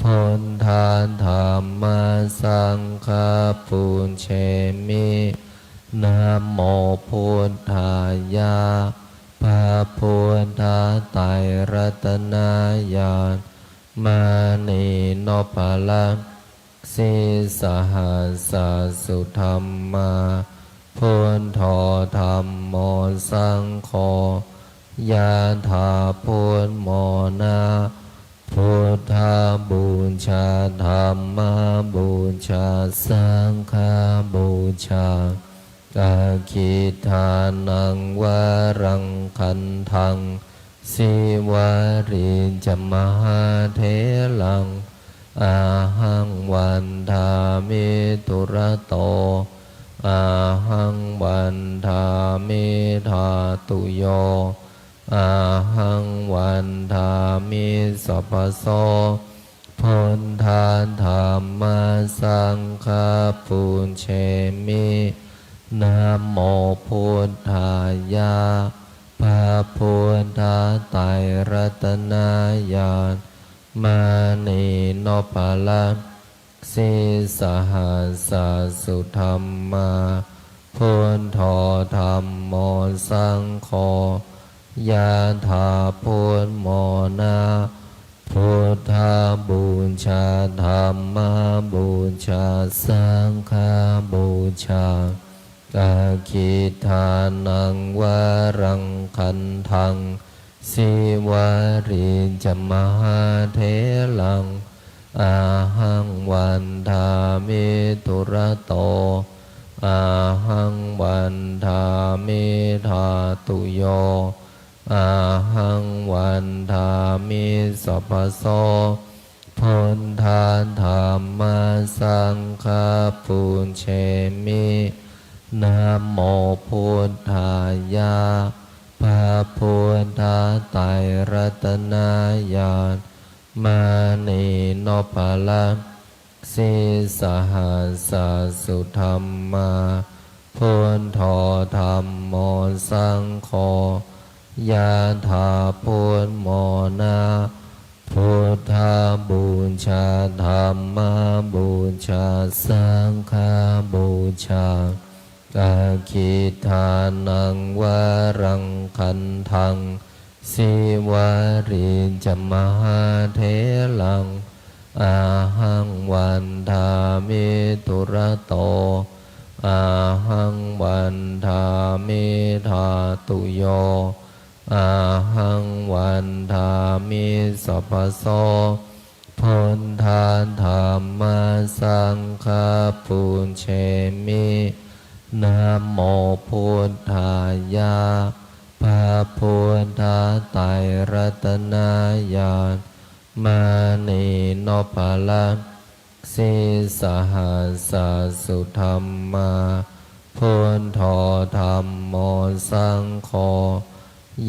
พุทธาธัมมาสังฆาปุญเชมินะโมพุทธายะพระพุทธไตรรัตนญาณมานีโนภลังส สิสหัสสะสุธรรมาพุทโธธัมโมสังโฆยะถาพุทโมนาพุทธาบูชาธัมมาบูชาสังฆาบูชาอาคิทานังวารังคันทังสิวาริจมหาเถลังอาหังวันทามิตุระโตอาหังวันทามิธาตุโยอาหังวันทามิสัพพโสพุทธาธัมมาสังฆาปุญเชมินะโมพุทธายะพระพุทธไตรรัตนญาณมานีโนปาลังสิสหัสสะสุธรรมาพุทโธธัมโมสังโฆยะถาพุทโมนาพุทธาบูชาธัมมาบูชาสังฆาบูชาอาคิทานังวารังคันทังสิวาริจมหาเถลังอาหังวันทามิตุระโตอาหังวันทามิธาตุโยอาหังวันทามิสัพพโสพุทธาธัมมาสังฆาปุญเชมินะโมพุทธายะพระพุทธไตรรัตนญาณมานีโนปาลังสิสหัสสะสุธรรมาพุทโธธัมโมสังโฆยะถาพุทโมนาพุทธาบูชาธัมมาบูชาสังฆาบูชาอาคิทานังวารังคันทังสิวาริจมหาเถลังอาหังวันทามิตุระโตอาหังวันทามิธาตุโยอาหังวันทามิสัพพโสพุทธาธัมมาสังฆาปุญเชมินะโมพุทธายะพระพุทธไตรรัตนญาณมานีโนปาลังสิสหัสสะสุธรรมาพุทโธธัมโมสังโฆ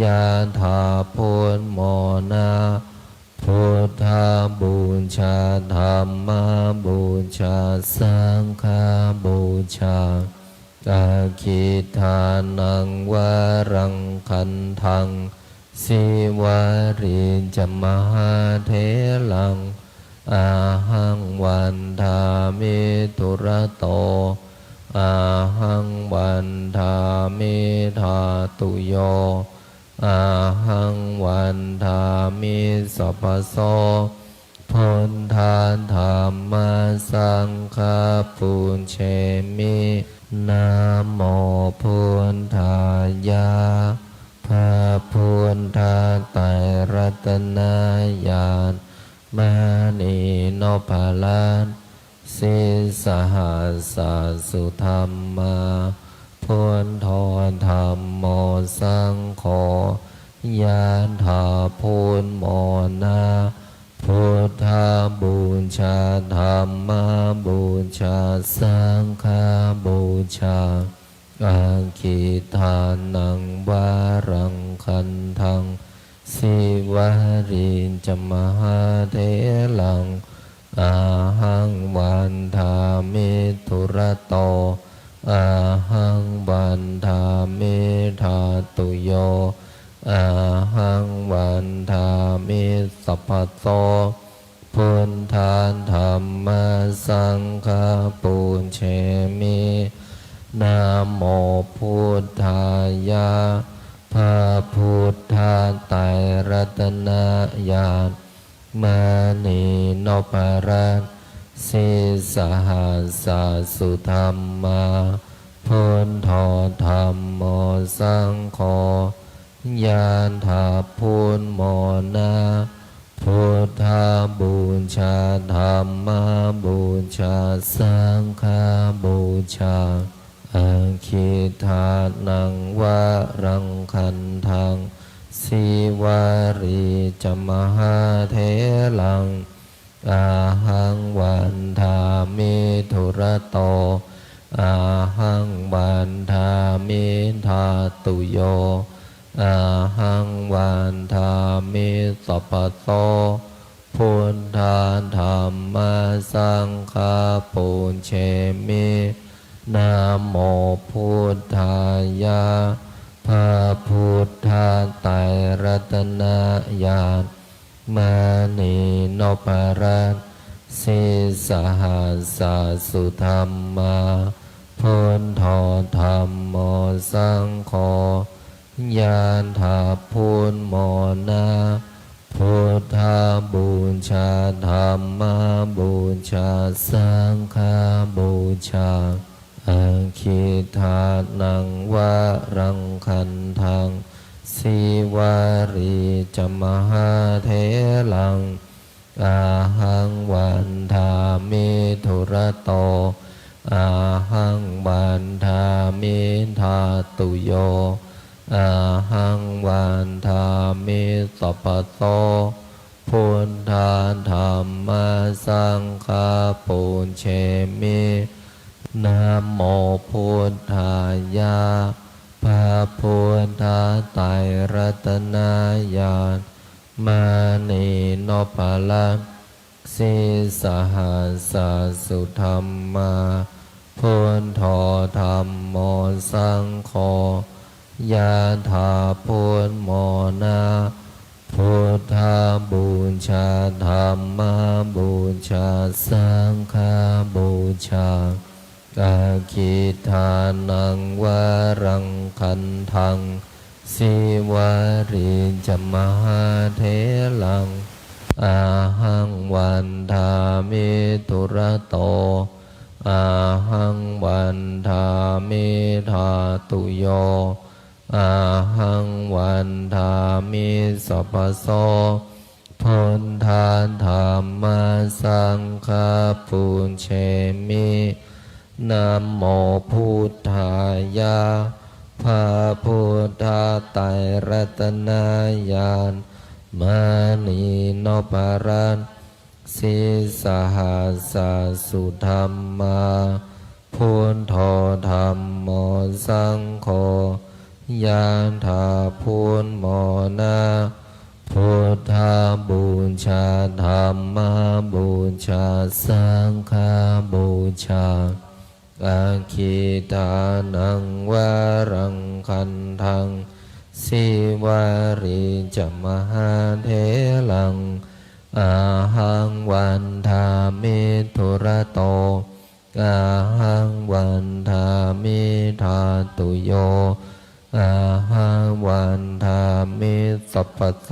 ยะถาพุทโมนาพุทธาบูชาธัมมาบูชาสังฆาบูชาอาคิทานังวารังคันทังสิวาริจมหาเถลังอาหังวันทามิตุระโตอาหังวันทามิธาตุโยอาหังวันทามิสัพพโสพุทธาธัมมาสังฆาปุญเชมินะโมพุทธายะพระพุทธไตรรัตนญาณมานีโนปาลังสิสหัสสะสุธรรมาพุทโธธัมโมสังโฆยะถาพุทโมนาพุทธาบูชาธัมมาบูชาสังฆาบูชาอาคิทานังวารังคันทังสิวาริจมหาเถลังอาหังวันทามิตุระโตอาหังวันทามิธาตุโยอาหังวันทามิสัพพโสพุทธาธัมมาสังฆาปุญเชมินะโมพุทธายะพระพุทธไตรรัตนญาณมานีโนปารังสิส สาสุธรรมาพุทโธธัมโมสังโฆยานถาพุทโมนาพุทธาบูชาธัมมาบูชาสังฆาบูชาอาคิทานังวะรังคันทังสิวารีจมหาเทลังอาหังวันทามิทุระโตอาหังวันทามิทาตุโยอาหังวันทามิสัพพะโตพุทธาธัมมาสังฆาปุญเชมินะโมพุทธายะพระพุทธไตรรัตนญาณมานีโนปรัตสิสหัสสะสุธรรมาพุทโธธัมโมสังโฆยานถาพุทโมนาพุทธาบูชาธัมมาบูชาสังฆาบูชาอาคิทานังวะรังคันทังสิวารีจมหาเทลังอาหังวันทามิทุระโตอาหังวันทามิทาตุโยอาหังวันทามิสัพพะโตพุทธาธัมมาสังฆาปุญเชมินะโมพุทธายะพระพุทธไตรรัตนญาณมานีโนปลัสสิสหัสสะสุธรรมาพุทโธธัมโมสังโฆยะถาพุทโมนาพุทธาบูชาธัมมาบูชาสังฆาบูชาอาคิทานังวะรังคันทังสิวารีจมหาเทลังอาหังวันทามิทุระโตอาหังวันทามิทาตุโยอาหังวันทามิสัพพะโสพุทธาธัมมาสังฆาปุญเชมินะโมพุทธายะพระพุทธไตรรัตนญาณมานีโนปรัตสิสหัสสะสุธรรมาพุทโธธัมโมสังโฆยานถาพุทโมนาพุทธาบูชาธัมมาบูชาสังฆาบูชาอาคิทานังวะรังคันทังสิวารีจมหาเทลังอาหังวันทามิทุระโตอาหังวันทามิทาตุโยอาหังวันทามิสัพพะโต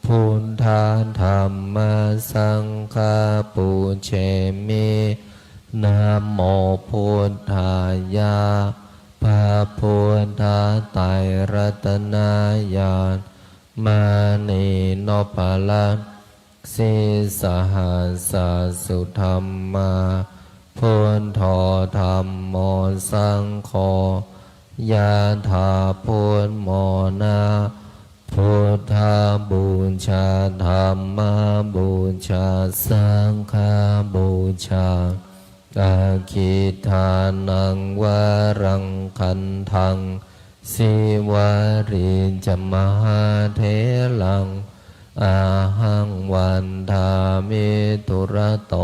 พุทธาธัมมาสังฆาปุญเชมินะโมพุทธายะพระพุทธไตรรัตนญาณมานีโนปลัสสิสหัสสะสุธรรมาพุทโธธัมโมสังโฆยะถาพุทโมนาพุทธาบูชาธัมมาบูชาสังฆาบูชาอาคิทานังวะรังคันทังสิวารีจมหาเทลังอาหังวันทามิทุระโต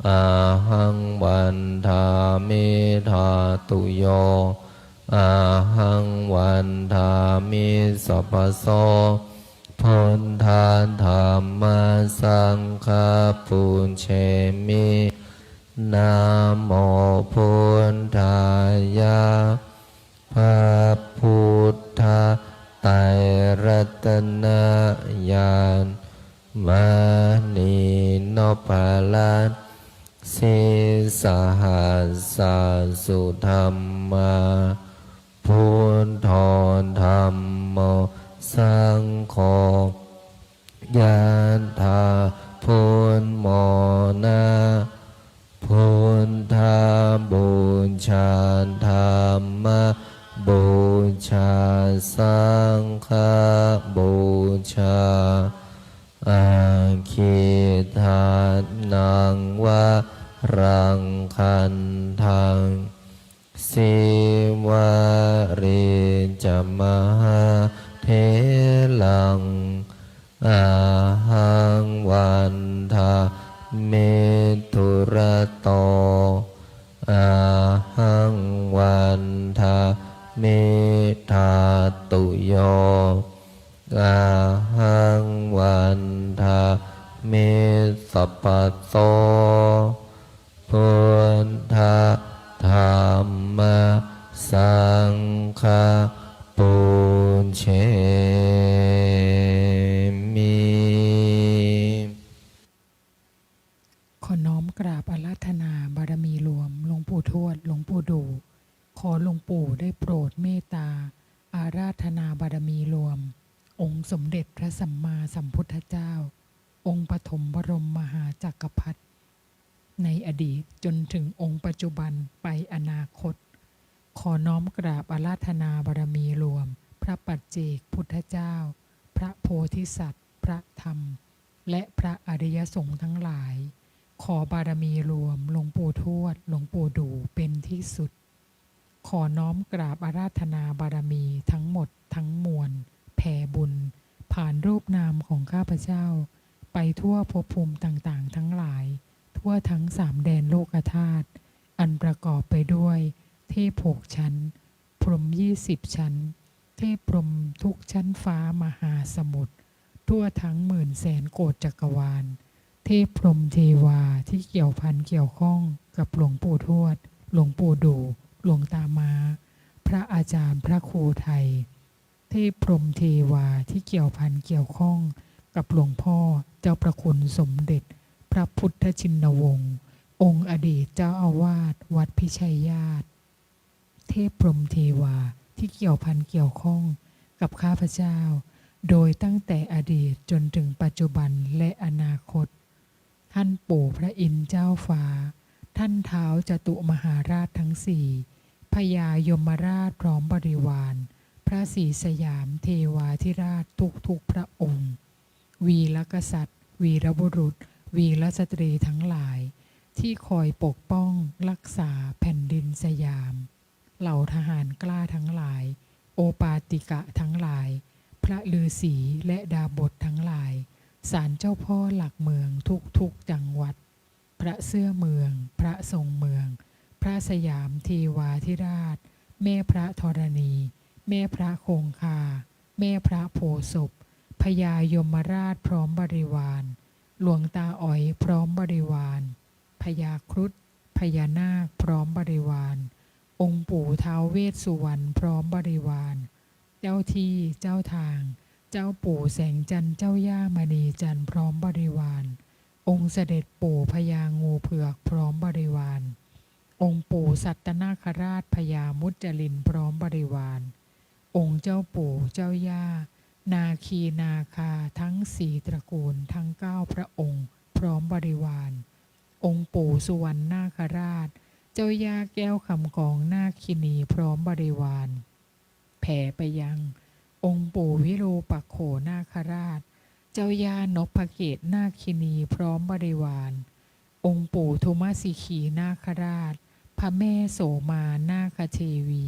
อาหังวันทามิทาตุโยอาหังวันทามิสัพพะโสพุทธาธัมมาสังฆาปุญเชมินะโมพุทธายะพระพุทธไตรรัตนญาณมานีโนปลัสส สิสหัสสะสุธรรมาพุทโธธรรมโมสังโฆยะถาพุทโมนะพุทธาบูชาธรรมบูชาสังฆบูชาอาคิทานังวะรังคันทังสิวาริจมหาเทลังอาหังวันทาเมตุระโตอาหังวันทาเมธาตุโยอาหังวันทาเมสัพพโตพุทธธรรมสังฆปุญเชมิ ขอน้อมกราบอาราธนาบารมีรวมหลวงปู่ทวดหลวงปู่ดูขอหลวงปู่ได้โปรดเมตตาอาราธนาบารมีรวมองค์สมเด็จพระสัมมาสัมพุทธเจ้าองค์ปฐมบรมมหาจักรพรรดิในอดีตจนถึงองค์ปัจจุบันไปอนาคตขอน้อมกราบอาราธนาบารมีรวมพระปัจเจกพุทธเจ้าพระโพธิสัตว์พระธรรมและพระอริยสงฆ์ทั้งหลายขอบารมีรวมหลวงปู่ทวดหลวงปู่ดูเป็นที่สุดขอน้อมกราบอาราธนาบารมีทั้งหมดทั้งมวลแผ่บุญผ่านรูปนามของข้าพเจ้าไปทั่วภพภูมิต่างๆทั้งหลายทั่วทั้งสามแดนโลกธาตุอันประกอบไปด้วยเทพ6 ชั้นพรหม20 ชั้นเทพพรหมทุกชั้นฟ้ามหาสมุทรทั่วทั้ง10,000,000 โกฏจักรวาลเทพพรหมเทวาที่เกี่ยวพันเกี่ยวข้องกับหลวงปู่ทวดหลวงปู่ดูหลวงตามาพระอาจารย์พระครูไทยเทพพรหมเทวาที่เกี่ยวพันเกี่ยวข้องกับหลวงพ่อเจ้าประคุณสมเด็จพระพุทธชินวงศ์องค์อดีตเจ้าอาวาสวัดพิชัยญาติเทพพรหมเทวาที่เกี่ยวพันเกี่ยวข้องกับข้าพเจ้าโดยตั้งแต่อดีตจนถึงปัจจุบันและอนาคตท่านปู่พระอินทร์เจ้าฟ้าท่านท้าวจตุมหาราชทั้งสี่พญายมราชพร้อมบริวารพระศรีสยามเทวาธิราชทุกพระองค์วีรกษัตริย์วีรบุรุษวีรสตรีทั้งหลายที่คอยปกป้องรักษาแผ่นดินสยามเหล่าทหารกล้าทั้งหลายโอปาติกะทั้งหลายพระฤาษีและดาบททั้งหลายศาลเจ้าพ่อหลักเมืองทุกจังหวัดพระเสื้อเมืองพระทรงเมืองพระสยามเทวาธิราชแม่พระธรณีแม่พระคงคาแม่พระโพธิ์ศพพญายมราชพร้อมบริวารหลวงตาอ๋อยพร้อมบริวารพญาครุฑพญานาคพร้อมบริวารองค์ปู่ท้าวเวสสุวรรณพร้อมบริวารเจ้าที่เจ้าทางเจ้าปู่แสงจันทร์เจ้าย่ามณีจันทร์พร้อมบริวารองค์เสด็จปู่พญางูเผือกพร้อมบริวารองค์ปู่สัตนาคราชพญามุจลินพร้อมบริวารองค์เจ้าปู่เจ้าย่านาคีนาคาทั้ง4 ตระกูลทั้ง9 พระองค์พร้อมบริวารองค์ปู่สุวรรณนาคราชเจ้าย่าแก้วคำกองนาคินีพร้อมบริวารแผ่ไปยังองค์ปู่วิรูปักโขนาคราชเจ้าย่านพเกตนาคินีพร้อมบริวารองค์ปู่ทุมสิขีนาคราชพระแม่โสมานาคเทวี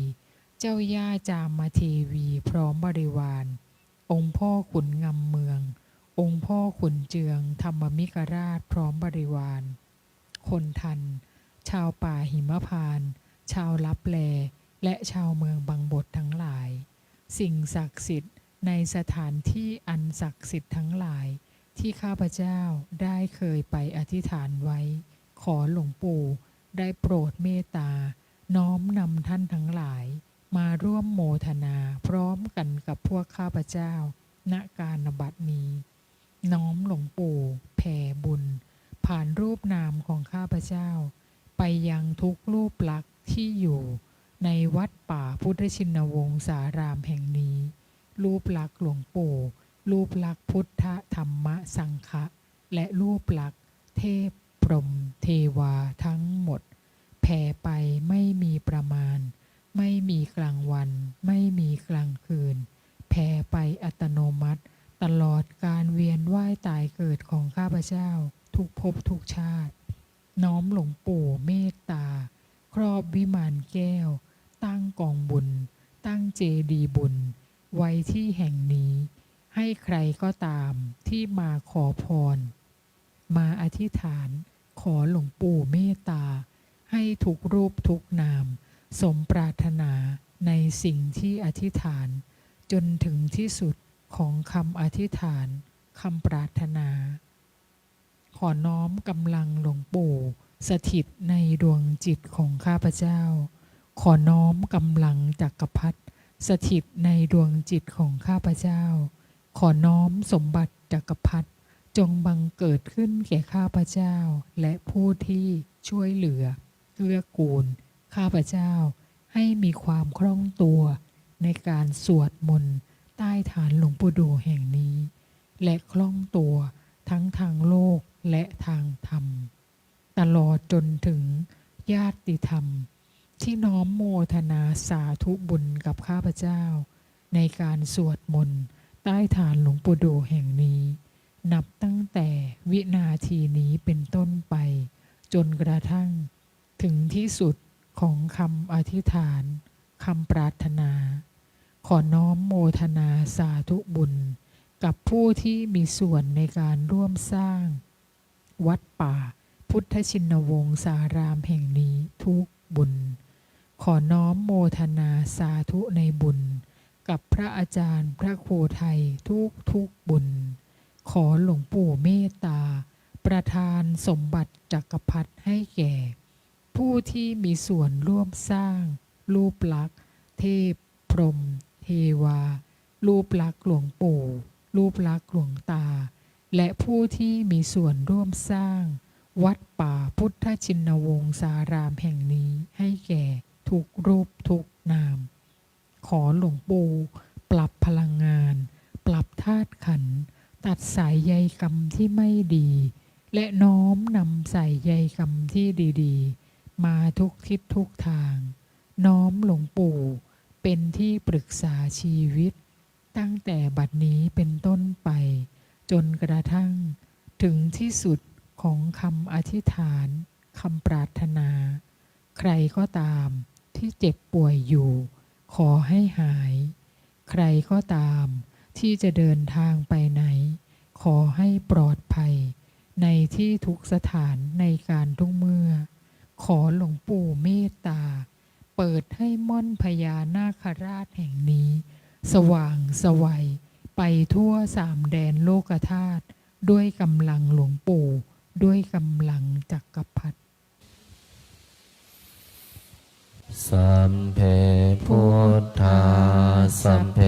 เจ้าย่าจามเทวีพร้อมบริวารองค์พ่อขุนงำเมืององค์พ่อขุนเจืองธรรมมิกราชพร้อมบริวารคนทันชาวป่าหิมพานต์ชาวลับแลและชาวเมืองบางบททั้งหลายสิ่งศักดิ์สิทธิ์ในสถานที่อันศักดิ์สิทธิ์ทั้งหลายที่ข้าพเจ้าได้เคยไปอธิษฐานไว้ขอหลวงปู่ได้โปรดเมตตาน้อมนำท่านทั้งหลายมาร่วมโมทนาพร้อมกันกับพวกข้าพเจ้าณการบัดนี้น้อมหลวงปู่แผ่บุญ ผ่านรูปนามของข้าพเจ้าไปยังทุกรูปลักษณ์ที่อยู่ในวัดป่าพุทธชินวงศารามแห่งนี้รูปลักษณ์หลวงปู่รูปลักษณ์พุทธธรรมสังฆะและรูปลักษณ์เทพพรหมเทวาทั้งหมดแผ่ไปไม่มีประมาณไม่มีกลางวันไม่มีกลางคืนแผ่ไปอัตโนมัติตลอดการเวียนว่ายตายเกิดของข้าพเจ้าทุกภพทุกชาติน้อมหลวงปู่เมตตาครอบวิมานแก้วตั้งกองบุญตั้งเจดีย์บุญไว้ที่แห่งนี้ให้ใครก็ตามที่มาขอพรมาอธิษฐานขอหลวงปู่เมตตาให้ทุกรูปทุกนามสมปรารถนาในสิ่งที่อธิษฐานจนถึงที่สุดของคำอธิษฐานคำปรารถนาขอน้อมกำลังหลวงปู่สถิตในดวงจิตของข้าพเจ้าขอน้อมกำลังจักรพรรดิสถิตในดวงจิตของข้าพเจ้าขอน้อมสมบัติจักรพรรดิจงบังเกิดขึ้นแก่ข้าพเจ้าและผู้ที่ช่วยเหลือเกื้อกูลข้าพเจ้าให้มีความคล่องตัวในการสวดมนต์ใต้ฐานหลวงปู่ดูแห่งนี้และคล่องตัวทั้งทางโลกและทางธรรมตลอดจนถึงญาติธรรมที่น้อมโมทนาสาธุบุญกับข้าพเจ้าในการสวดมนต์ใต้ฐานหลวงปู่ดูแห่งนี้นับตั้งแต่วินาทีนี้เป็นต้นไปจนกระทั่งถึงที่สุดของคำอธิษฐานคำปรารถนาขอน้อมโมทนาสาธุบุญกับผู้ที่มีส่วนในการร่วมสร้างวัดป่าพุทธชินวงศารามแห่งนี้ทุกบุญขอน้อมโมทนาสาธุในบุญกับพระอาจารย์พระครูไทยทุกบุญขอหลวงปู่เมตตาประทานสมบัติจักรพรรดิให้แก่ผู้ที่มีส่วนร่วมสร้างรูปลักษณ์เทพพรหมเทวารูปลักษณ์หลวงปู่รูปลักษณ์หลวงตาและผู้ที่มีส่วนร่วมสร้างวัดป่าพุทธชินวงศารามแห่งนี้ให้แก่ทุกรูปทุกนามขอหลวงปู่ปรับพลังงานปรับธาตุขันธ์ตัดสายใยกรรมที่ไม่ดีและน้อมนำสายใยกรรมที่ดีๆมาทุกทิศทุกทางน้อมหลวงปู่เป็นที่ปรึกษาชีวิตตั้งแต่บัดนี้เป็นต้นไปจนกระทั่งถึงที่สุดของคำอธิษฐานคำปรารถนาใครก็ตามที่เจ็บป่วยอยู่ขอให้หายใครก็ตามที่จะเดินทางไปไหนขอให้ปลอดภัยในที่ทุกสถานในการทุกเมื่อขอหลวงปู่เมตตาเปิดให้ม่อนพญานาคราชแห่งนี้สว่างไสวไปทั่วสามแดนโลกธาตุด้วยกำลังหลวงปู่ด้วยกำลังจักรพรรดิ สัมเพพุทธาสัมเพ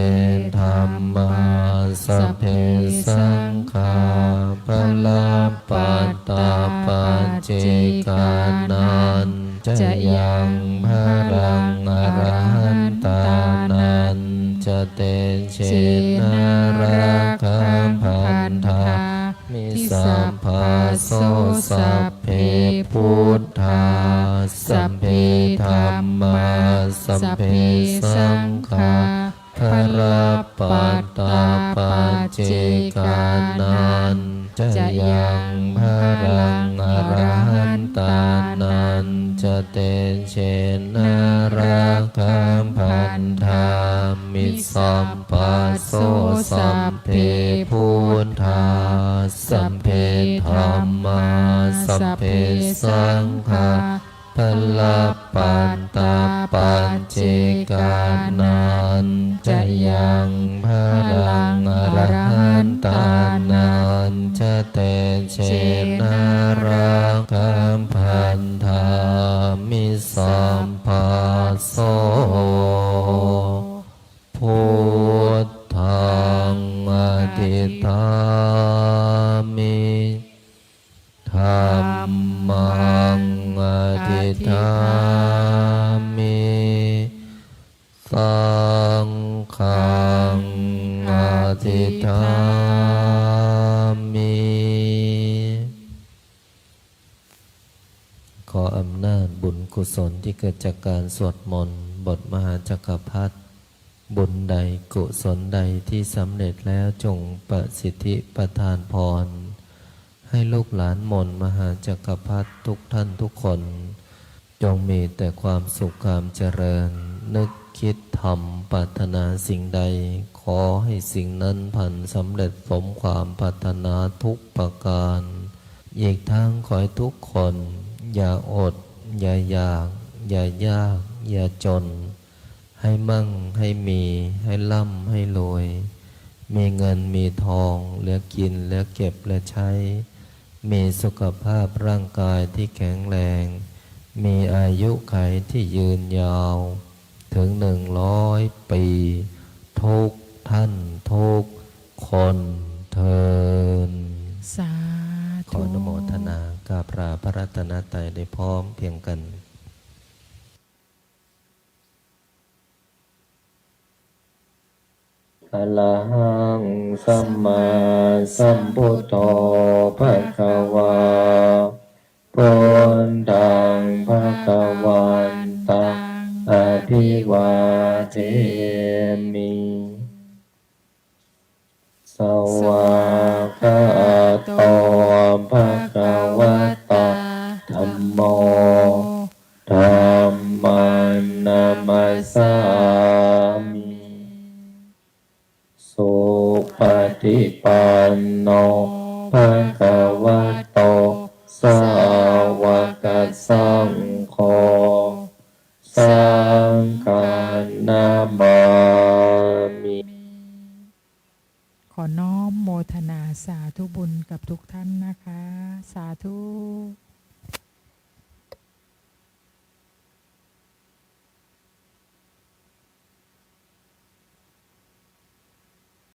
ธัมมาสัพเพสังฆาปะลาปัตตาปัจเจกานันจะยังพรังอรหันตานันจะเตเชนะราคัมพันธามิสัพพะโสสัพเพพุทธาสัพเพธัมมาสัพเพสังฆาภราปัตตาปัจเจกานันจะยังพรังอรหันตานันจะเตเชนะราคัมพันธามิสัพพะโสสัพเพพุทธาสัพเพธัมมาสัพเพสังฆาภราปัตตาปัจเจกานันจะยังพรังอรหันตานันจะเตเชนะราคัมพันธามิสัมภะโสพุทธังอธิษฐามิธั งขังอธิษฐามิ ขออำนาจบุญกุศลที่เกิดจากการสวดมนต์บทมหาจักรพรรดิบุญใดกุศลใดที่สำเร็จแล้วจงประสิทธิประทานพร ให้ลูกหลานมนต์มหาจักรพรรดิทุกท่านทุกคน จงมีแต่ความสุขความเจริญ นึกคิดทำปรารถนาสิ่งใด ขอให้สิ่งนั้นพันสำเร็จสมความปรารถนาทุกประการ อีกทั้งขอให้ทุกคน อย่าอด อย่าอยาก อย่ายาก อย่าจน ให้มั่งให้มีให้ร่ำให้รวย มีเงินมีทองเหลือกินเหลือเก็บเหลือใช้ มีสุขภาพร่างกายที่แข็งแรง มีอายุขัยที่ยืนยาว ถึง100 ปี ทุกท่านทุกคนเทิน สา ข ธุ ออนุโมทนากราบลาพระรัตนตรัยได้พร้อมเพรียงกัน อะระหังสัมมาสัมพุทโธภะคะวาพุทธังภะคะวันตังอภิวาเทมิ สวากขาโตภะคะวะโตธัมโมธัมมังนามัสสามิ สุปฏิปันโนภะคะวะโตสาวกสังโฆสังฆนามามิ ขอน้อมโมทนาสาธุบุญกับทุกท่านนะคะ สาธุ